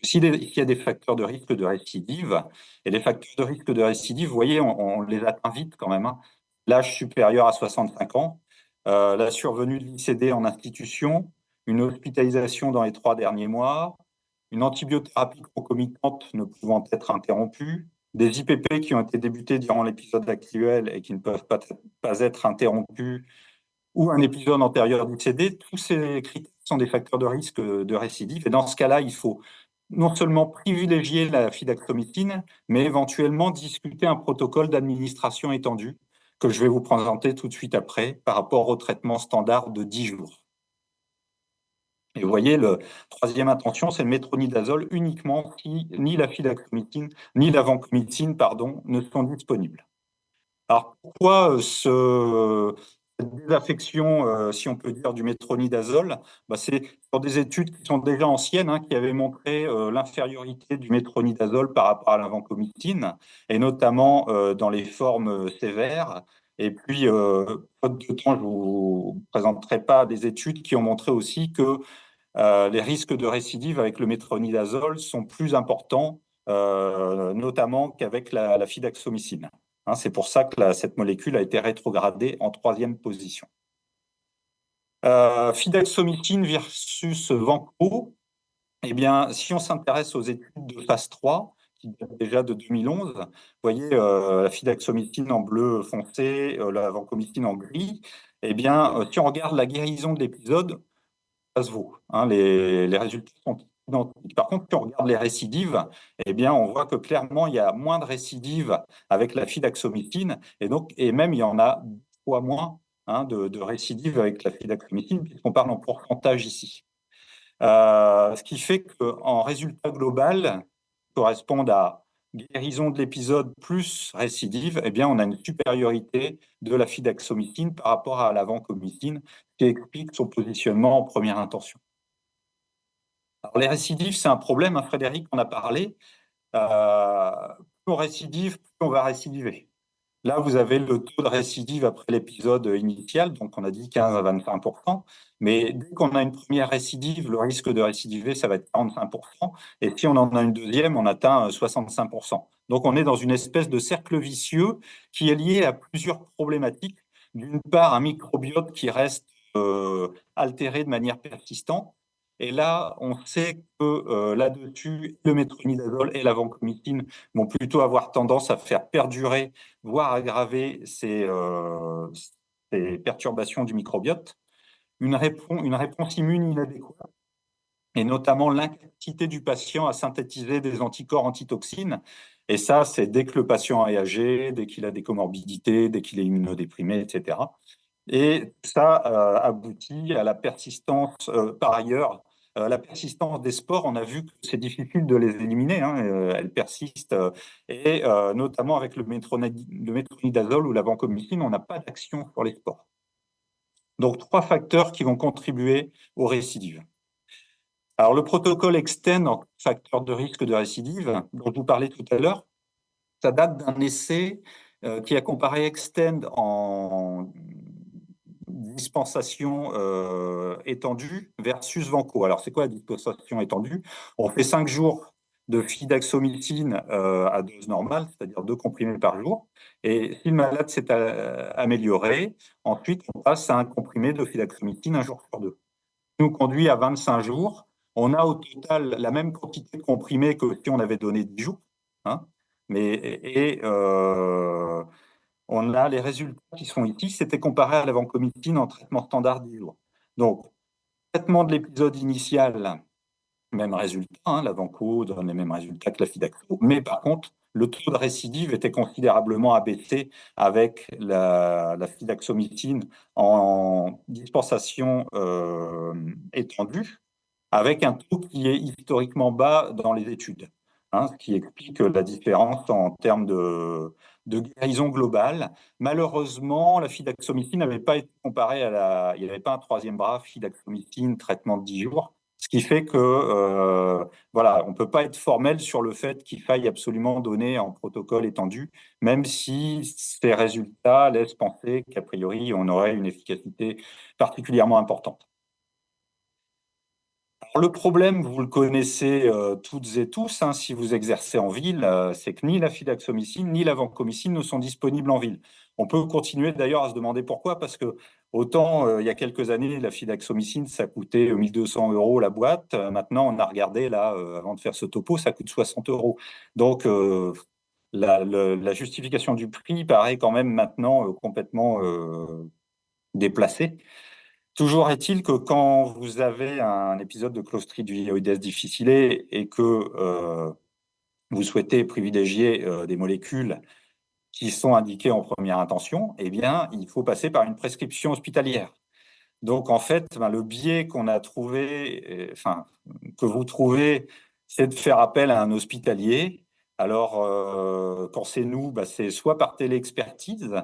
S'il y a des facteurs de risque de récidive, et les facteurs de risque de récidive, vous voyez, on les atteint vite quand même, hein. L'âge supérieur à 65 ans, la survenue de l'ICD en institution, une hospitalisation dans les 3 derniers mois, une antibiothérapie concomitante ne pouvant être interrompue, des IPP qui ont été débutés durant l'épisode actuel et qui ne peuvent pas être interrompus, ou un épisode antérieur d'ICD. Tous ces critères sont des facteurs de risque de récidive. Et dans ce cas-là, il faut non seulement privilégier la fidaxomicine, mais éventuellement discuter un protocole d'administration étendu, que je vais vous présenter tout de suite après par rapport au traitement standard de 10 jours. Et vous voyez, le troisième intention, c'est le métronidazole uniquement si ni la fidaxomicine ni la vancomycine, ne sont disponibles. Alors pourquoi cette désaffection, si on peut dire, du métronidazole? C'est sur des études qui sont déjà anciennes, qui avaient montré l'infériorité du métronidazole par rapport à la vancomycine, et notamment dans les formes sévères. Et puis, faute de temps, je ne vous présenterai pas des études qui ont montré aussi que les risques de récidive avec le métronidazole sont plus importants, notamment qu'avec la fidaxomicine. C'est pour ça que cette molécule a été rétrogradée en troisième position. Fidaxomicine versus vanco. Eh bien, si on s'intéresse aux études de phase 3, qui datent déjà de 2011, vous voyez la fidaxomicine en bleu foncé, la vancomycine en gris. Eh bien, si on regarde la guérison de l'épisode, ça se vaut. Les résultats sont identiques. Par contre, si on regarde les récidives, eh bien, on voit que clairement, il y a moins de récidives avec la fidaxomicine, et même il y en a 2 fois moins de récidives avec la fidaxomicine, puisqu'on parle en pourcentage ici. Ce qui fait qu'en résultat global, correspondent à guérison de l'épisode plus récidive, eh bien, on a une supériorité de la fidaxomicine par rapport à la vancomycine, qui explique son positionnement en première intention. Alors, les récidives, c'est un problème, Frédéric, on a parlé. Plus on récidive, plus on va récidiver. Là, vous avez le taux de récidive après l'épisode initial, donc on a dit 15 à 25%, mais dès qu'on a une première récidive, le risque de récidiver, ça va être 45%, et si on en a une deuxième, on atteint 65%. Donc on est dans une espèce de cercle vicieux qui est lié à plusieurs problématiques. D'une part, un microbiote qui reste altéré de manière persistante, et là, on sait que là-dessus, le métronidazole et la vancomycine vont plutôt avoir tendance à faire perdurer, voire aggraver ces perturbations du microbiote. Une réponse immune inadéquate, et notamment l'incapacité du patient à synthétiser des anticorps antitoxines. Et ça, c'est dès que le patient est âgé, dès qu'il a des comorbidités, dès qu'il est immunodéprimé, etc. Et ça aboutit à la persistance, par ailleurs, la persistance des spores. On a vu que c'est difficile de les éliminer, elles persistent, et notamment avec le métronidazole ou la vancomycine, on n'a pas d'action sur les spores. Donc, 3 facteurs qui vont contribuer aux récidives. Alors, le protocole Extend en facteur de risque de récidive, dont je vous parlais tout à l'heure, ça date d'un essai qui a comparé Extend en dispensation étendue versus Vanco. Alors, c'est quoi la dispensation étendue? On fait 5 jours de fidaxomicine à dose normale, c'est-à-dire 2 comprimés par jour. Et si le malade s'est amélioré, ensuite, on passe à un comprimé de fidaxomicine un jour sur 2. Nous conduit à 25 jours. On a au total la même quantité de comprimés que si on avait donné 10 jours. On a les résultats qui sont ici. C'était comparé à la vancomycine en traitement standard 10 jours. Donc, traitement de l'épisode initial, même résultat. La vanco donne les mêmes résultats que la fidaxo. Mais par contre, le taux de récidive était considérablement abaissé avec la fidaxomicine en dispensation étendue, avec un taux qui est historiquement bas dans les études, ce qui explique la différence en termes de guérison globale. Malheureusement, la fidaxomicine n'avait pas été comparée il n'y avait pas un troisième bras, fidaxomicine, traitement de 10 jours, ce qui fait que, on ne peut pas être formel sur le fait qu'il faille absolument donner en protocole étendu, même si ces résultats laissent penser qu'a priori, on aurait une efficacité particulièrement importante. Alors, le problème, vous le connaissez toutes et tous, si vous exercez en ville, c'est que ni la fidaxomicine ni la vancomycine ne sont disponibles en ville. On peut continuer d'ailleurs à se demander pourquoi, parce que autant il y a quelques années, la fidaxomicine, ça coûtait 1 200 € la boîte. Maintenant, on a regardé, là, avant de faire ce topo, ça coûte 60 €. Donc, la justification du prix paraît quand même maintenant complètement déplacée. Toujours est-il que quand vous avez un épisode de clostridioïdes difficile et que vous souhaitez privilégier des molécules qui sont indiqués en première intention, eh bien, il faut passer par une prescription hospitalière. Donc, en fait, le biais qu'on a trouvé, enfin, que vous trouvez, c'est de faire appel à un hospitalier. Alors, quand c'est nous, c'est soit par téléexpertise,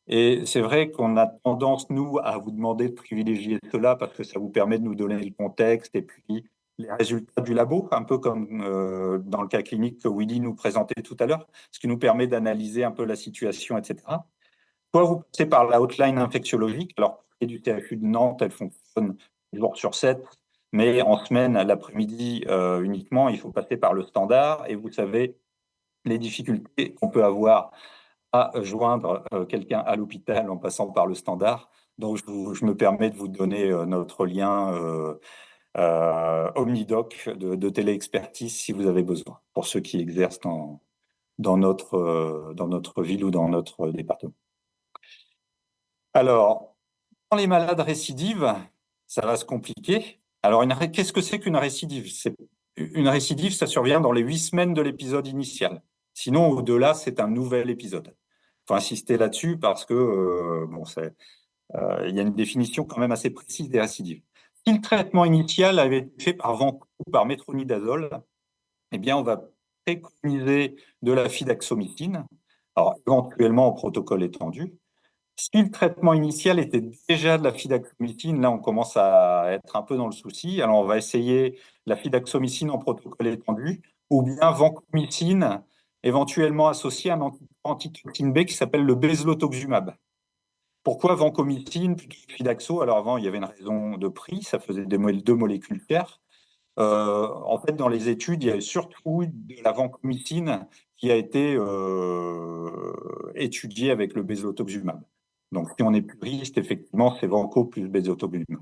et c'est vrai qu'on a tendance, nous, à vous demander de privilégier cela parce que ça vous permet de nous donner le contexte et puis les résultats du labo, un peu comme dans le cas clinique que Willy nous présentait tout à l'heure, ce qui nous permet d'analyser un peu la situation, etc. Soit vous passez par la hotline infectiologique. Alors, pour les du THU de Nantes, elle fonctionne jour sur 7, mais en semaine, l'après-midi uniquement, il faut passer par le standard. Et vous savez, les difficultés qu'on peut avoir à joindre quelqu'un à l'hôpital en passant par le standard. Donc, je me permets de vous donner notre lien Omnidoc de téléexpertise si vous avez besoin, pour ceux qui exercent dans notre ville ou dans notre département. Alors, dans les malades récidives, ça va se compliquer. Alors, qu'est-ce que c'est qu'une récidive? Une récidive, ça survient dans les 8 semaines de l'épisode initial. Sinon, au-delà, c'est un nouvel épisode. Il faut insister là-dessus parce que il y a une définition quand même assez précise des récidives. Si le traitement initial avait été fait par vancomycine ou par métronidazole, eh bien, on va préconiser de la fidaxomicine, alors éventuellement en protocole étendu. Si le traitement initial était déjà de la fidaxomicine, là, on commence à être un peu dans le souci. Alors, on va essayer la fidaxomicine en protocole étendu ou bien vancomycine, éventuellement associé à un antitoxine B qui s'appelle le bezlotoxumab. Pourquoi vancomycine plutôt que fidaxo? Alors, avant, il y avait une raison de prix, ça faisait deux molécules chères. En fait, dans les études, il y a surtout de la vancomycine qui a été étudiée avec le bezlotoxumab. Donc, si on est puriste, effectivement, c'est vanco plus bezlotoxumab.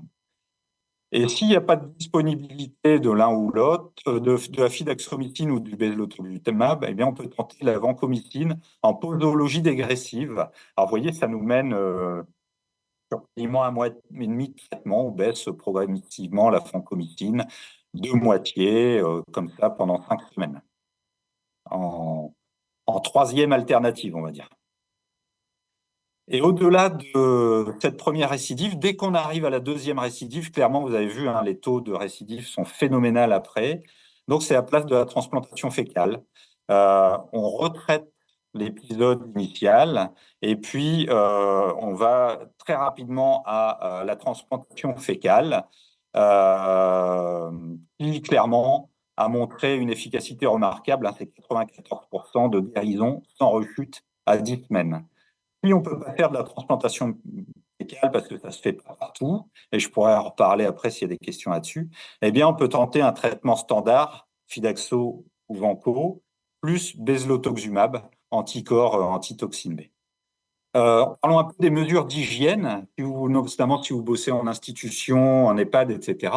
Et s'il n'y a pas de disponibilité de l'un ou l'autre, de la fidaxomicine ou du bezlotoxumab, eh bien, on peut tenter la vancomycine en posologie dégressive. Alors, vous voyez, ça nous mène sur quasiment un mois et demi de traitement. On baisse progressivement la vancomycine de moitié, comme ça, pendant 5 semaines. En troisième alternative, on va dire. Et au-delà de cette première récidive, dès qu'on arrive à la deuxième récidive, clairement, vous avez vu, les taux de récidive sont phénoménaux après. Donc, c'est la place de la transplantation fécale. On retraite l'épisode initial et puis on va très rapidement à la transplantation fécale qui, clairement, a montré une efficacité remarquable. C'est 94% de guérison sans rechute à 10 semaines. Si on ne peut pas faire de la transplantation fécale parce que ça se fait pas partout, et je pourrais en reparler après s'il y a des questions là-dessus, eh bien, on peut tenter un traitement standard, Fidaxo ou Vanco, plus bezlotoxumab, anticorps antitoxine B. Parlons un peu des mesures d'hygiène, notamment si vous bossez en institution, en EHPAD, etc.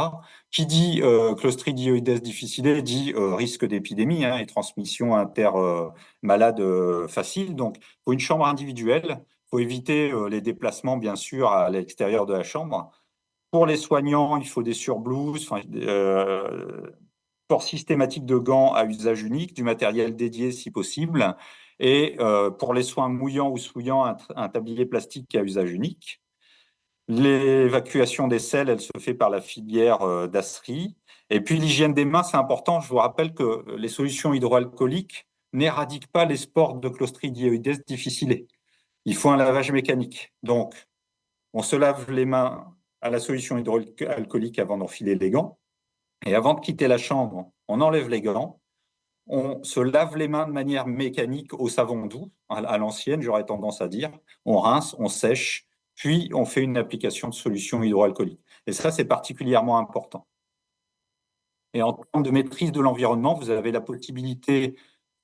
Qui dit Clostridioides difficile dit risque d'épidémie et transmission inter-malade facile. Donc, il faut une chambre individuelle. Il faut éviter les déplacements, bien sûr, à l'extérieur de la chambre. Pour les soignants, il faut des surblouses, port systématique de gants à usage unique, du matériel dédié si possible, et pour les soins mouillants ou souillants, un tablier plastique à usage unique. L'évacuation des selles, elle se fait par la filière d'Asri. Et puis l'hygiène des mains, c'est important. Je vous rappelle que les solutions hydroalcooliques n'éradiquent pas les spores de Clostridioides difficile. Il faut un lavage mécanique. Donc, on se lave les mains à la solution hydroalcoolique avant d'enfiler les gants. Et avant de quitter la chambre, on enlève les gants, on se lave les mains de manière mécanique au savon doux, à l'ancienne, j'aurais tendance à dire. On rince, on sèche, puis on fait une application de solution hydroalcoolique. Et ça, c'est particulièrement important. Et en termes de maîtrise de l'environnement, vous avez la possibilité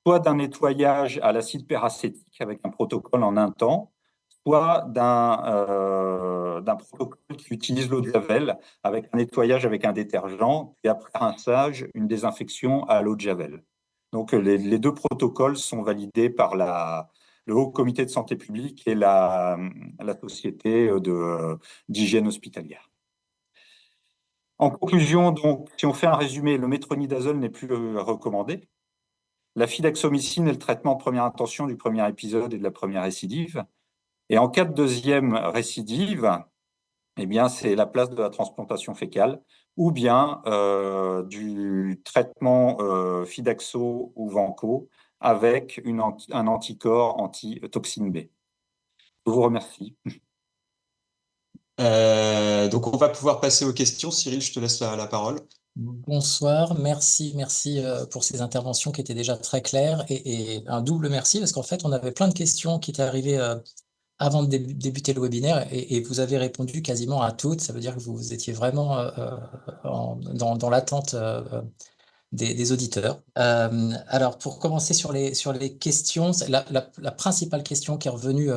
soit d'un nettoyage à l'acide peracétique avec un protocole en un temps, soit d'un protocole qui utilise l'eau de Javel avec un nettoyage avec un détergent et après rinçage, une désinfection à l'eau de Javel. Donc les deux protocoles sont validés par le Haut Comité de santé publique et la Société d'hygiène hospitalière. En conclusion, donc, si on fait un résumé, le métronidazole n'est plus recommandé. la fidaxomicine est le traitement de première intention du premier épisode et de la première récidive. Et en cas de deuxième récidive, eh bien, c'est la place de la transplantation fécale ou bien du traitement fidaxo ou vanco avec un anticorps anti-toxine B. Je vous remercie. Donc, on va pouvoir passer aux questions. Cyril, je te laisse la parole. Bonsoir, merci pour ces interventions qui étaient déjà très claires et un double merci parce qu'en fait on avait plein de questions qui étaient arrivées avant de débuter le webinaire et vous avez répondu quasiment à toutes. Ça veut dire que vous étiez vraiment dans l'attente des auditeurs. Alors, pour commencer sur les questions, la principale question qui est revenue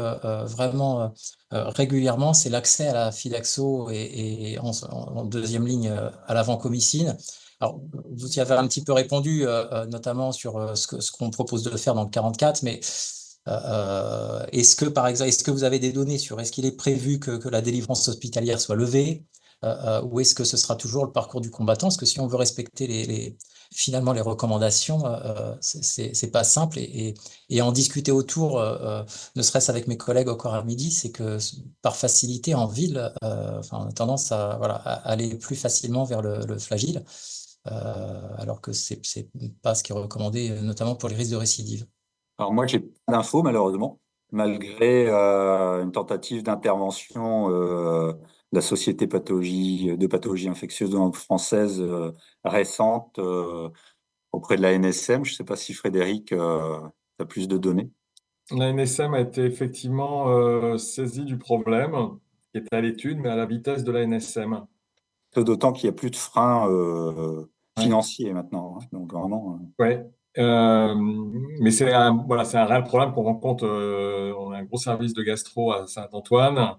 vraiment régulièrement, c'est l'accès à la Fidaxo et en deuxième ligne à la vancomycine. Alors, vous y avez un petit peu répondu, notamment sur ce qu'on propose de faire dans le 44, mais est-ce que, par exemple, est-ce que vous avez des données sur est-ce qu'il est prévu que la délivrance hospitalière soit levée ou est-ce que ce sera toujours le parcours du combattant? Parce que si on veut respecter finalement les recommandations, c'est pas simple et en discuter autour, ne serait-ce avec mes collègues au corps à midi, c'est que par facilité en ville, enfin, on a tendance à, voilà, à aller plus facilement vers le flagile, alors que c'est pas ce qui est recommandé, notamment pour les risques de récidive. Alors moi, j'ai pas d'infos malheureusement, malgré une tentative d'intervention de la Société de pathologie infectieuse de langue française récente auprès de la NSM. Je ne sais pas si Frédéric a plus de données. La NSM a été effectivement saisie du problème, qui était à l'étude, mais à la vitesse de la NSM. D'autant qu'il n'y a plus de frein Ouais. financier maintenant. Hein. Donc vraiment. Ouais. Mais c'est voilà, c'est un réel problème qu'on rencontre. On a un gros service de gastro à Saint-Antoine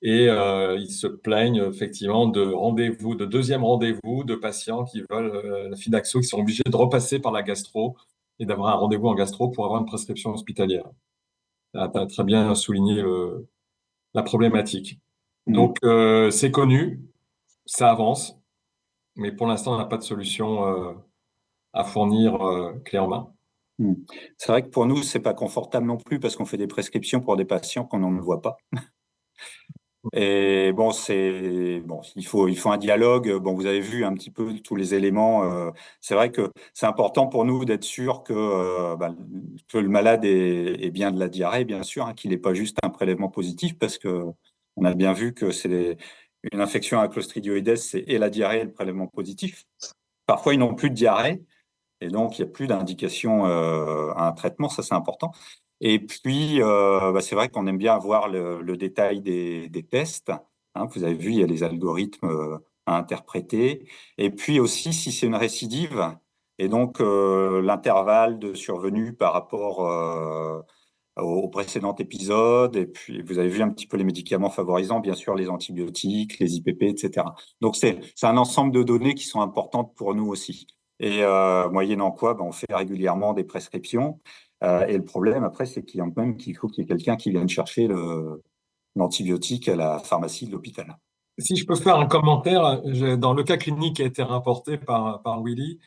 et ils se plaignent effectivement de rendez-vous, de deuxième rendez-vous de patients qui veulent la Fidaxo, qui sont obligés de repasser par la gastro et d'avoir un rendez-vous en gastro pour avoir une prescription hospitalière. Tu as très bien souligné la problématique. Donc, c'est connu, ça avance, mais pour l'instant, on n'a pas de solution à fournir clé en main. C'est vrai que pour nous, c'est pas confortable non plus parce qu'on fait des prescriptions pour des patients qu'on ne voit pas. Et bon, il faut un dialogue. Bon, vous avez vu un petit peu tous les éléments. C'est vrai que c'est important pour nous d'être sûr que le malade est bien de la diarrhée, bien sûr, hein, qu'il n'est pas juste un prélèvement positif, parce que on a bien vu que une infection à Clostridioides, c'est et la diarrhée et le prélèvement positif. Parfois, ils n'ont plus de diarrhée. Et donc, il n'y a plus d'indication à un traitement, ça c'est important. Et puis, c'est vrai qu'on aime bien avoir le détail des tests. Hein, vous avez vu, il y a les algorithmes à interpréter. Et puis aussi, si c'est une récidive, et donc l'intervalle de survenue par rapport au précédent épisode. Et puis, vous avez vu un petit peu les médicaments favorisants, bien sûr, les antibiotiques, les IPP, etc. Donc, c'est un ensemble de données qui sont importantes pour nous aussi. Et moyennant quoi, on fait régulièrement des prescriptions. Et le problème, après, c'est qu'il faut qu'il y ait quelqu'un qui vienne chercher l'antibiotique à la pharmacie de l'hôpital. Si je peux faire un commentaire, dans le cas clinique qui a été rapporté par Willy,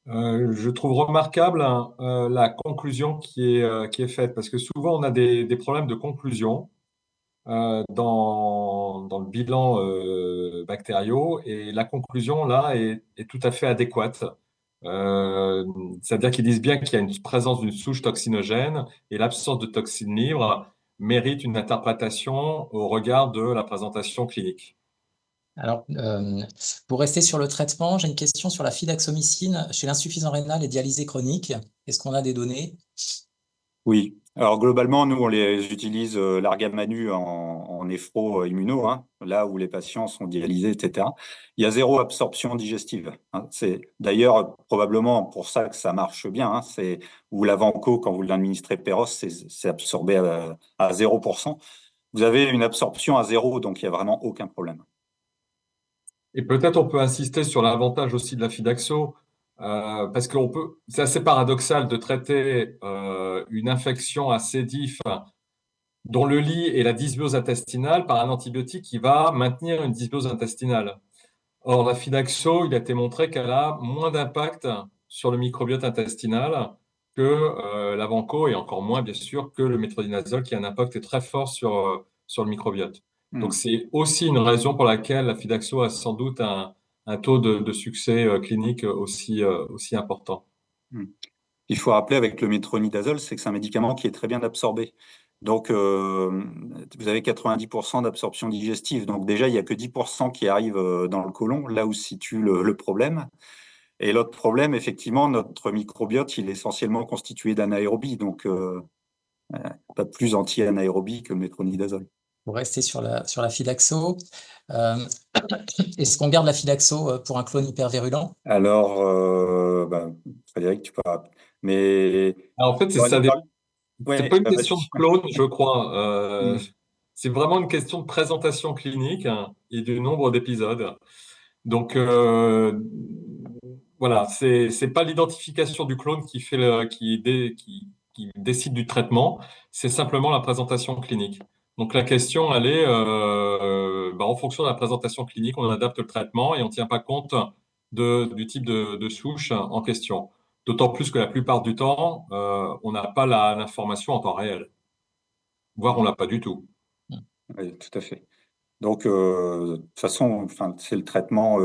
je trouve remarquable la conclusion qui est faite, parce que souvent on a des problèmes de conclusion dans le bilan bactériaux, et la conclusion là est tout à fait adéquate. C'est-à-dire qu'ils disent bien qu'il y a une présence d'une souche toxinogène et l'absence de toxine libre mérite une interprétation au regard de la présentation clinique. Alors, pour rester sur le traitement, j'ai une question sur la fidaxomicine chez l'insuffisant rénal et dialysé chronique. Est-ce qu'on a des données? Oui. Alors globalement, nous, on les utilise l'argamanu en néphro-immuno, hein, là où les patients sont dialysés, etc. Il y a zéro absorption digestive. Hein. C'est d'ailleurs probablement pour ça que ça marche bien. Hein, ou la vanco, quand vous l'administrez Péros, c'est absorbé à 0%. Vous avez une absorption à 0, donc il n'y a vraiment aucun problème. Et peut-être on peut insister sur l'avantage aussi de la Fidaxo, parce c'est assez paradoxal de traiter une infection à C. diff dont le lit est la dysbiose intestinale par un antibiotique qui va maintenir une dysbiose intestinale. Or, la Fidaxo, il a été montré qu'elle a moins d'impact sur le microbiote intestinal que l'Avanco et encore moins, bien sûr, que le métronidazole qui a un impact très fort sur le microbiote. Donc, c'est aussi une raison pour laquelle la Fidaxo a sans doute un taux de succès clinique aussi important. Il faut rappeler avec le métronidazole, c'est que c'est un médicament qui est très bien absorbé. Donc, vous avez 90% d'absorption digestive. Donc déjà, il n'y a que 10% qui arrive dans le côlon, là où se situe le problème. Et l'autre problème, effectivement, notre microbiote, il est essentiellement constitué d'anaérobie, donc pas plus anti-anaérobie que le métronidazole. Pour rester sur la Fidaxo, est-ce qu'on garde la Fidaxo pour un clone hypervirulent? Alors, Frédéric, tu peux... Mais... Alors, en fait, c'est Ouais, pas une question de vas-y. clone, je crois. C'est vraiment une question de présentation clinique et du nombre d'épisodes. Donc, voilà, c'est pas l'identification du clone qui décide du traitement, c'est simplement la présentation clinique. Donc, la question, elle est, en fonction de la présentation clinique, on adapte le traitement et on ne tient pas compte du type de souche en question. D'autant plus que la plupart du temps, on n'a pas l'information en temps réel, voire on l'a pas du tout. Oui, tout à fait. Donc, de toute façon, enfin, c'est le traitement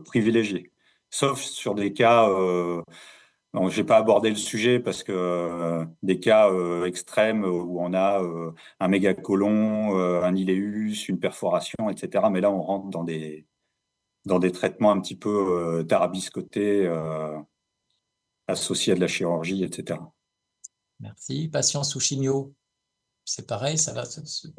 privilégié. Sauf sur des cas, bon, j'ai pas abordé le sujet parce que des cas extrêmes où on a un mégacolon, un iléus, une perforation, etc. Mais là, on rentre dans des traitements un petit peu tarabiscotés, associés à de la chirurgie, etc. Merci. Patient sous chimio, c'est pareil, ça va.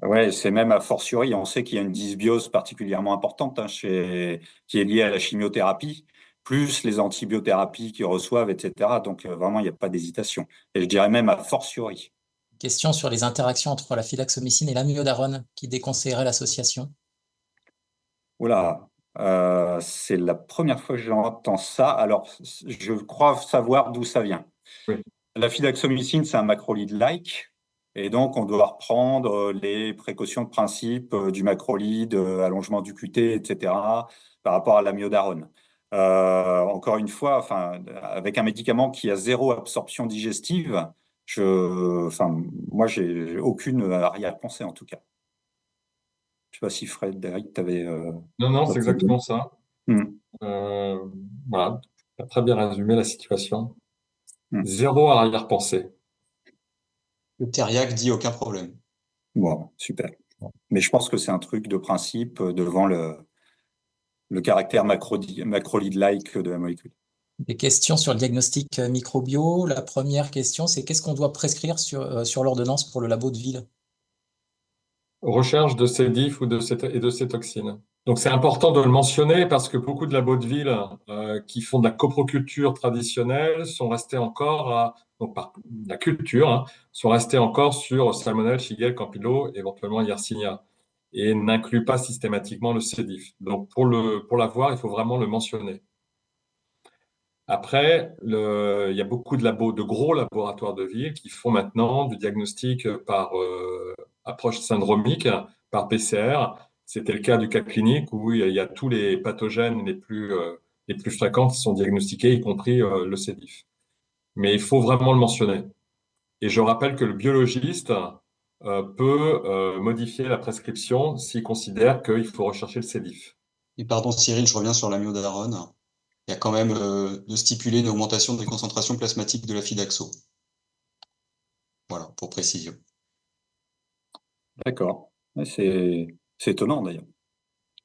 Ouais, c'est même a fortiori, on sait qu'il y a une dysbiose particulièrement importante qui est liée à la chimiothérapie, plus les antibiothérapies qu'ils reçoivent, etc. Donc vraiment, il n'y a pas d'hésitation. Et je dirais même a fortiori. Question sur les interactions entre la fidaxomycine et l'amiodarone qui déconseillerait l'association. Voilà, c'est la première fois que j'entends ça. Alors, je crois savoir d'où ça vient. Oui. La fidaxomycine, c'est un macrolide-like. Et donc, on doit reprendre les précautions de principe du macrolide, allongement du QT, etc., par rapport à l'amiodarone. Encore une fois, enfin, avec un médicament qui a zéro absorption digestive, moi, j'ai aucune arrière-pensée en tout cas. Je sais pas si Fred, Derek, tu avais... Non, c'est exactement ça. Hmm. Voilà, tu as très bien résumé la situation. Hmm. Zéro arrière-pensée. Le Thériac dit aucun problème. Bon, super. Mais je pense que c'est un truc de principe devant le caractère macrolide-like de la molécule. Des questions sur le diagnostic microbio. La première question, c'est qu'est-ce qu'on doit prescrire sur l'ordonnance pour le labo de ville? Recherche de ces diffs et de ces toxines. Donc c'est important de le mentionner parce que beaucoup de labos de ville qui font de la coproculture traditionnelle sont restés encore donc par la culture, sont restés encore sur Salmonelle, Shigella, Campylobacter, éventuellement Yersinia, et n'incluent pas systématiquement le C. diff. Donc pour l'avoir, il faut vraiment le mentionner. Après, il y a beaucoup de gros laboratoires de ville qui font maintenant du diagnostic par approche syndromique, par PCR. C'était le cas du cas clinique où il y a tous les pathogènes les plus fréquents qui sont diagnostiqués, y compris le C. diff. Mais il faut vraiment le mentionner. Et je rappelle que le biologiste peut modifier la prescription s'il considère qu'il faut rechercher le C. diff. Et pardon Cyril, je reviens sur l'amiodarone. Il y a quand même de stipuler une augmentation des concentrations plasmatiques de la Fidaxo. Voilà, pour précision. D'accord. Ouais, c'est étonnant d'ailleurs.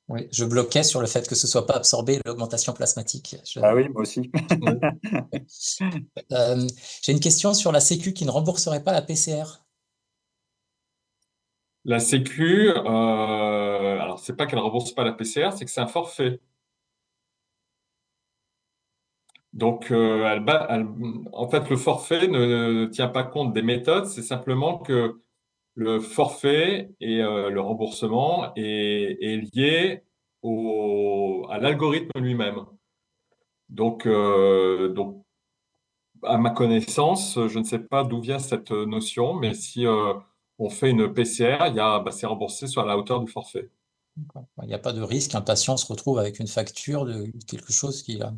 Oui, je bloquais sur le fait que ce soit pas absorbé l'augmentation plasmatique. Ah oui, moi aussi. J'ai une question sur la Sécu qui ne rembourserait pas la PCR. La Sécu, alors c'est pas qu'elle rembourse pas la PCR, c'est que c'est un forfait. Donc, en fait, le forfait ne tient pas compte des méthodes, c'est simplement que le forfait et le remboursement est lié à l'algorithme lui-même. Donc, à ma connaissance, je ne sais pas d'où vient cette notion, mais si on fait une PCR, c'est remboursé sur la hauteur du forfait. Il n'y a pas de risque qu'un patient se retrouve avec une facture de quelque chose qui a...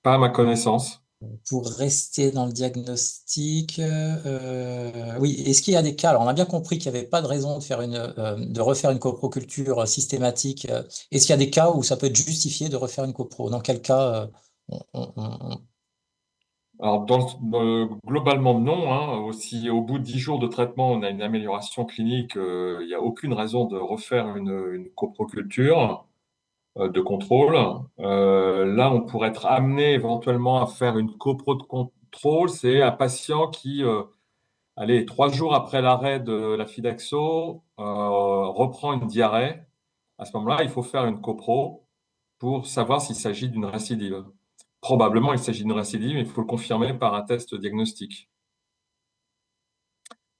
Pas à ma connaissance. Pour rester dans le diagnostic, oui, est-ce qu'il y a des cas, alors on a bien compris qu'il n'y avait pas de raison de refaire une coproculture systématique. Est-ce qu'il y a des cas où ça peut être justifié de refaire une copro? Dans quel cas Alors, globalement, non, hein. Aussi, au bout de 10 jours de traitement, on a une amélioration clinique. Il n'y a aucune raison de refaire une coproculture de contrôle. Là, on pourrait être amené éventuellement à faire une copro de contrôle. C'est un patient qui, allez, 3 jours après l'arrêt de la Fidaxo, reprend une diarrhée. À ce moment-là, il faut faire une copro pour savoir s'il s'agit d'une récidive. Probablement, il s'agit d'une récidive, mais il faut le confirmer par un test diagnostique.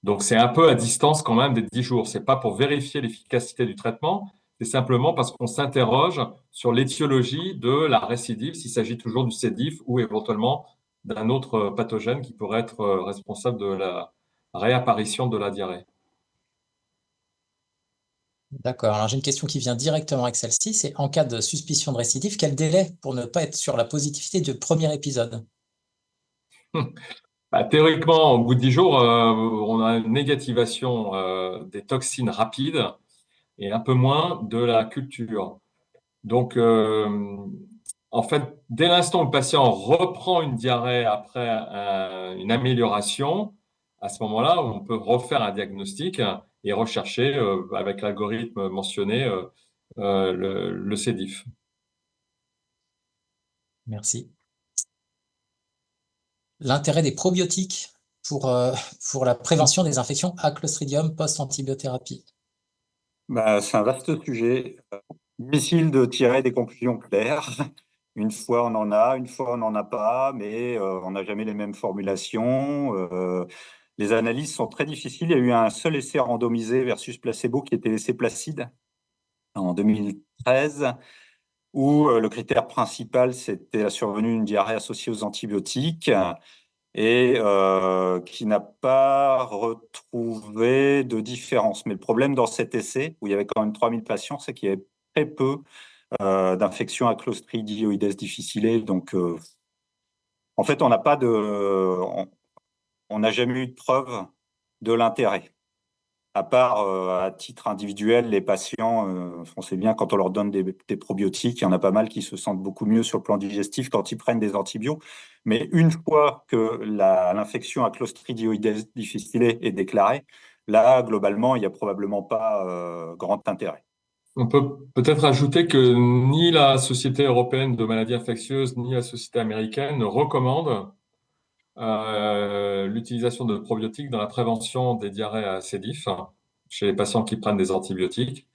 Donc, c'est un peu à distance quand même des 10 jours. C'est pas pour vérifier l'efficacité du traitement, c'est simplement parce qu'on s'interroge sur l'étiologie de la récidive, s'il s'agit toujours du C. diff ou éventuellement d'un autre pathogène qui pourrait être responsable de la réapparition de la diarrhée. D'accord. Alors j'ai une question qui vient directement avec celle-ci, c'est en cas de suspicion de récidive, quel délai pour ne pas être sur la positivité du premier épisode? Bah, théoriquement, au bout de 10 jours, on a une négativation des toxines rapides et un peu moins de la culture. Donc, en fait, dès l'instant où le patient reprend une diarrhée après une amélioration, à ce moment-là, on peut refaire un diagnostic et rechercher avec l'algorithme mentionné le C. diff. Merci. L'intérêt des probiotiques pour la prévention des infections à Clostridium post-antibiothérapie. C'est un vaste sujet. Difficile de tirer des conclusions claires. Une fois on en a, une fois on n'en a pas, mais on n'a jamais les mêmes formulations. Les analyses sont très difficiles. Il y a eu un seul essai randomisé versus placebo qui était l'essai Placide en 2013, où le critère principal, c'était la survenue d'une diarrhée associée aux antibiotiques et qui n'a pas retrouvé de différence. Mais le problème dans cet essai, où il y avait quand même 3000 patients, c'est qu'il y avait très peu d'infections à Clostridioides difficile. Donc, en fait, on n'a jamais eu de preuve de l'intérêt. À part à titre individuel, les patients, on sait bien quand on leur donne des probiotiques, il y en a pas mal qui se sentent beaucoup mieux sur le plan digestif quand ils prennent des antibiotiques. Mais une fois que l'infection à Clostridioides difficile est déclarée, là, globalement, il n'y a probablement pas grand intérêt. On peut peut-être ajouter que ni la Société européenne de maladies infectieuses, ni la Société américaine ne recommandent l'utilisation de probiotiques dans la prévention des diarrhées à C. diff chez les patients qui prennent des antibiotiques.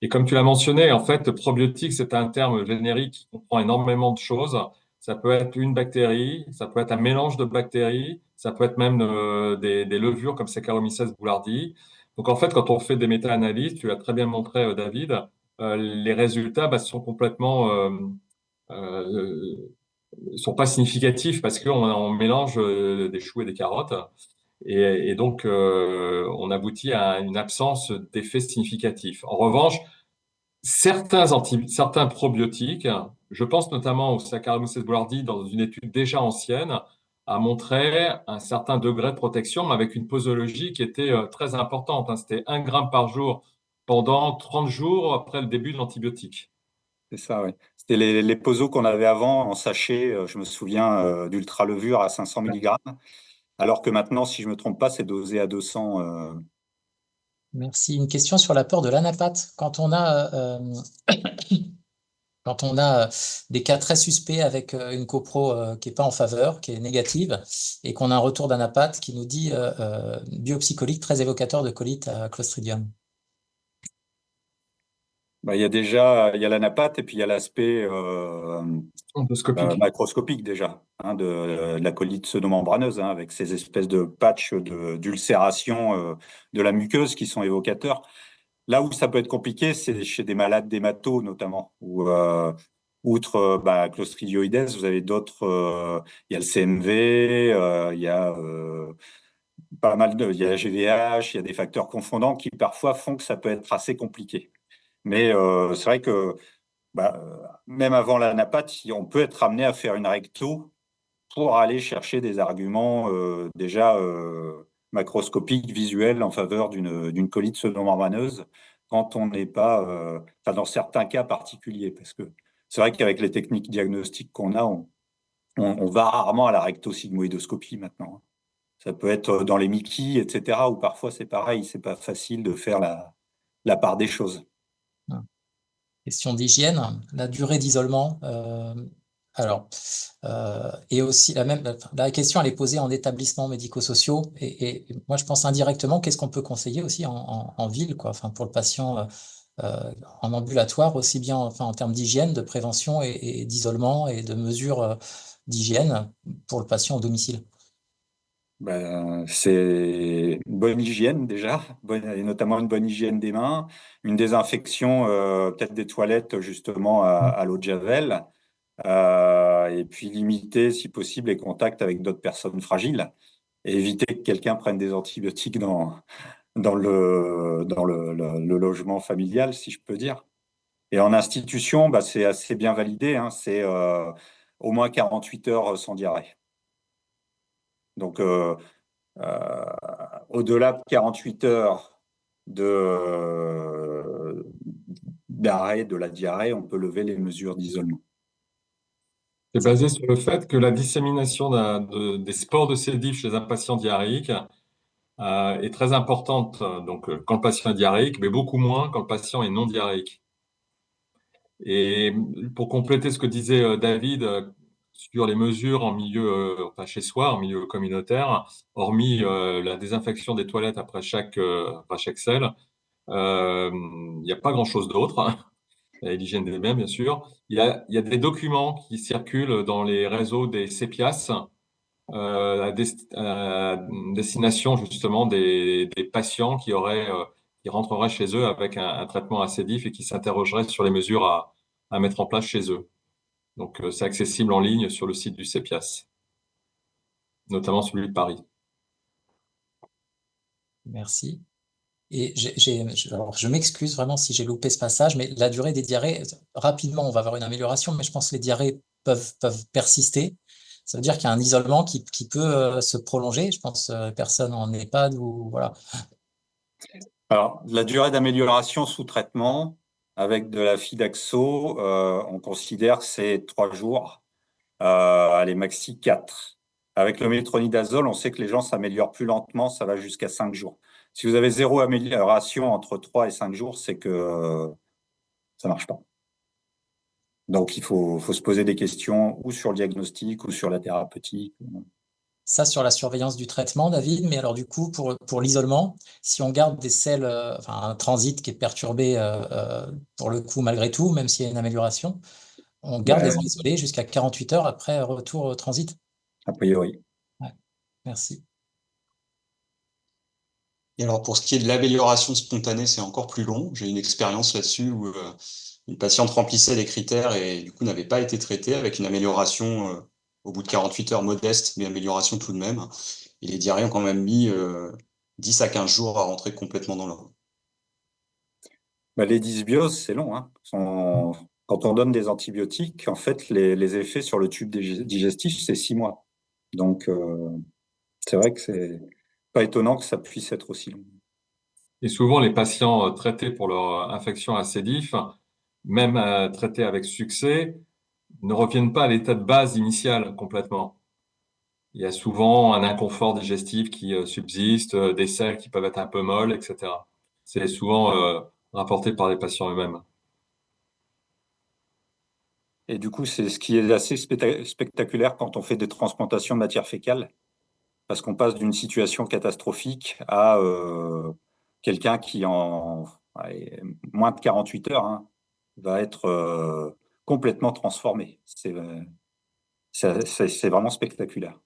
Et comme tu l'as mentionné, en fait, probiotique, c'est un terme générique qui comprend énormément de choses. Ça peut être une bactérie, ça peut être un mélange de bactéries, ça peut être même des levures comme Saccharomyces boulardii. Donc, en fait, quand on fait des méta-analyses, tu l'as très bien montré, David, les résultats sont complètement euh, sont pas significatifs parce qu'on mélange des choux et des carottes. Et donc, on aboutit à une absence d'effet significatif. En revanche, certains probiotiques, je pense notamment au Saccharomyces boulardii dans une étude déjà ancienne, a montré un certain degré de protection, mais avec une posologie qui était très importante, hein. C'était 1 gramme par jour pendant 30 jours après le début de l'antibiotique. C'est ça, oui. C'était les posos qu'on avait avant en sachet, je me souviens, d'ultra-levure à 500 mg, alors que maintenant, si je me trompe pas, c'est dosé à 200. Merci. Une question sur l'apport de l'anapate. Quand on a des cas très suspects avec une copro qui n'est pas en faveur, qui est négative, et qu'on a un retour d'anapate qui nous dit biopsie colique très évocateur de colite à Clostridium. Il y a l'anapate et puis il y a l'aspect Endoscopique. macroscopique déjà, hein, de la colite pseudomembraneuse, hein, avec ces espèces de patchs d'ulcération de la muqueuse qui sont évocateurs. Là où ça peut être compliqué, c'est chez des malades d'hémato notamment, où outre Clostridioides, vous avez d'autres, il y a le CMV, il y a il y a la GVH, il y a des facteurs confondants qui parfois font que ça peut être assez compliqué. Mais c'est vrai que même avant l'anapate, on peut être amené à faire une recto pour aller chercher des arguments déjà macroscopiques, visuels en faveur d'une colite pseudo-membraneuse quand on n'est pas, dans certains cas particuliers. Parce que c'est vrai qu'avec les techniques diagnostiques qu'on a, on va rarement à la rectosigmoïdoscopie maintenant. Ça peut être dans les Mickey, etc., où parfois c'est pareil, c'est pas facile de faire la part des choses. Question d'hygiène, la durée d'isolement. Alors, et aussi la question, elle est posée en établissements médico-sociaux. Et moi, je pense indirectement, qu'est-ce qu'on peut conseiller aussi en ville, quoi, enfin, pour le patient en ambulatoire, aussi bien enfin, en termes d'hygiène, de prévention et d'isolement et de mesures d'hygiène pour le patient au domicile. C'est une bonne hygiène déjà, et notamment une bonne hygiène des mains, une désinfection peut-être des toilettes justement à l'eau de Javel, et puis limiter si possible les contacts avec d'autres personnes fragiles et éviter que quelqu'un prenne des antibiotiques dans le logement familial, si je peux dire. Et en institution, c'est assez bien validé, hein, c'est au moins 48 heures sans diarrhée. Donc, au-delà de 48 heures d'arrêt de la diarrhée, on peut lever les mesures d'isolement. C'est basé sur le fait que la dissémination des spores de sédif chez un patient diarrhéique est très importante. Donc, quand le patient est diarrhéique, mais beaucoup moins quand le patient est non diarrhéique. Et pour compléter ce que disait David sur les mesures en milieu, enfin chez soi, en milieu communautaire, hormis la désinfection des toilettes après chaque selle, il n'y a pas grand-chose d'autre. Et l'hygiène des mains, bien sûr. Il y a des documents qui circulent dans les réseaux des CEPIAS à destination justement des patients qui rentreraient chez eux avec un traitement acédif et qui s'interrogeraient sur les mesures à mettre en place chez eux. Donc, c'est accessible en ligne sur le site du CEPIAS, notamment celui de Paris. Merci. Et alors, je m'excuse vraiment si j'ai loupé ce passage, mais la durée des diarrhées, rapidement, on va avoir une amélioration, mais je pense que les diarrhées peuvent persister. Ça veut dire qu'il y a un isolement qui peut se prolonger. Je pense personne en EHPAD ou voilà. Alors, la durée d'amélioration sous traitement, avec de la Fidaxo, on considère que c'est 3 jours, allez, maxi 4. Avec le métronidazole, on sait que les gens s'améliorent plus lentement, ça va jusqu'à 5 jours. Si vous avez 0 amélioration entre 3 et 5 jours, c'est que ça marche pas. Donc, il faut se poser des questions ou sur le diagnostic ou sur la thérapeutique. Ça sur la surveillance du traitement, David, mais alors du coup, pour l'isolement, si on garde des selles, enfin un transit qui est perturbé pour le coup malgré tout, même s'il y a une amélioration, on garde les gens isolés jusqu'à 48 heures après retour au transit. A priori. Ouais, merci. Et alors, pour ce qui est de l'amélioration spontanée, c'est encore plus long. J'ai une expérience là-dessus où une patiente remplissait les critères et du coup n'avait pas été traitée avec une amélioration au bout de 48 heures modeste, mais amélioration tout de même. Et les diarrhées ont quand même mis 10 à 15 jours à rentrer complètement dans l'ordre. Les dysbioses, c'est long, hein. Quand on donne des antibiotiques, en fait, les effets sur le tube digestif, c'est 6 mois. Donc, c'est vrai que c'est pas étonnant que ça puisse être aussi long. Et souvent, les patients traités pour leur infection acédif, même traités avec succès, ne reviennent pas à l'état de base initial complètement. Il y a souvent un inconfort digestif qui subsiste, des selles qui peuvent être un peu molles, etc. C'est souvent rapporté par les patients eux-mêmes. Et du coup, c'est ce qui est assez spectaculaire quand on fait des transplantations de matière fécale, parce qu'on passe d'une situation catastrophique à quelqu'un qui, en allez, moins de 48 heures, hein, va être complètement transformé. C'est vraiment spectaculaire.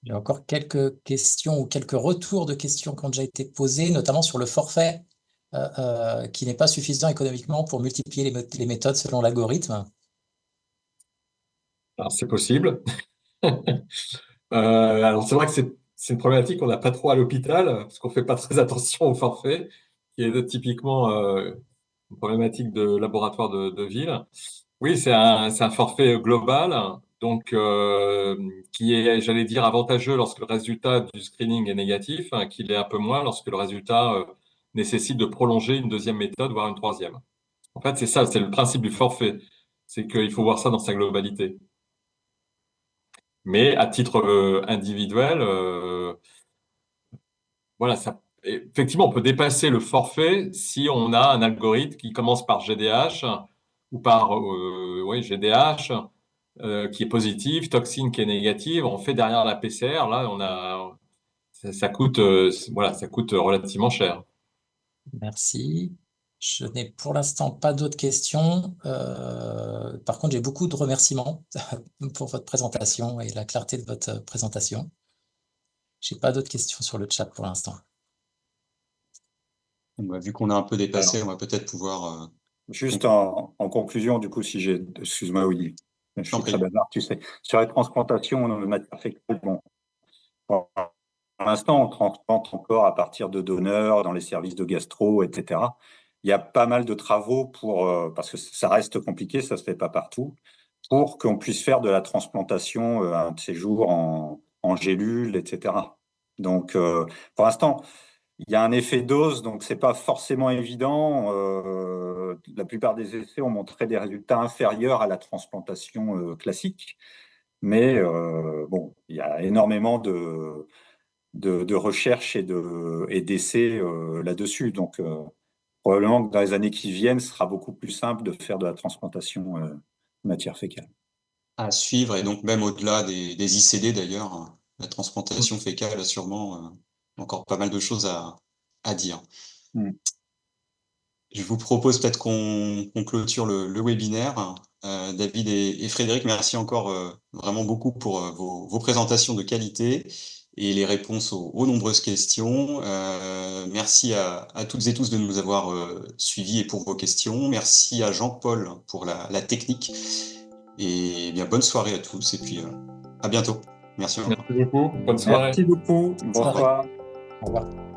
J'ai encore quelques questions ou quelques retours de questions qui ont déjà été posées, notamment sur le forfait qui n'est pas suffisant économiquement pour multiplier les méthodes selon l'algorithme. Alors, c'est possible. Alors, c'est vrai que c'est une problématique qu'on n'a pas trop à l'hôpital, parce qu'on fait pas très attention au forfait, qui est typiquement une problématique de laboratoire de ville. Oui, c'est un forfait global donc qui est, j'allais dire, avantageux lorsque le résultat du screening est négatif, hein, qu'il est un peu moins lorsque le résultat nécessite de prolonger une deuxième méthode, voire une troisième. En fait, c'est ça, c'est le principe du forfait. C'est qu'il faut voir ça dans sa globalité. Mais à titre individuel, voilà, ça, effectivement, on peut dépasser le forfait si on a un algorithme qui commence par GDH ou par oui, GDH qui est positif, toxine qui est négative. On fait derrière la PCR, là, ça coûte, voilà, ça coûte relativement cher. Merci. Je n'ai pour l'instant pas d'autres questions. Par contre, j'ai beaucoup de remerciements pour votre présentation et la clarté de votre présentation. Je n'ai pas d'autres questions sur le chat pour l'instant. Vu qu'on a un peu dépassé, on va peut-être pouvoir. Juste en conclusion, du coup, excuse-moi, oui, je suis très bavard, tu sais. Sur les transplantations de matière fécale, bon, pour l'instant, on transplante encore à partir de donneurs dans les services de gastro, etc. Il y a pas mal de travaux parce que ça reste compliqué, ça se fait pas partout, pour qu'on puisse faire de la transplantation un de ces jours en gélules, etc. Donc, pour l'instant, il y a un effet dose, donc c'est pas forcément évident. La plupart des essais ont montré des résultats inférieurs à la transplantation classique, mais bon, il y a énormément de recherches et d'essais là-dessus. Donc, probablement que dans les années qui viennent, ce sera beaucoup plus simple de faire de la transplantation de matière fécale. À suivre, et donc même au-delà des ICD d'ailleurs, la transplantation fécale a sûrement encore pas mal de choses à dire. Je vous propose peut-être qu'on clôture le webinaire. David et Frédéric, merci encore vraiment beaucoup pour vos présentations de qualité et les réponses aux nombreuses questions. Merci à toutes et tous de nous avoir suivis et pour vos questions. Merci à Jean-Paul pour la technique. Et bien, bonne soirée à tous et puis à bientôt. Merci encore. Merci beaucoup. Bonne soirée. Merci beaucoup. Bonsoir. Au revoir.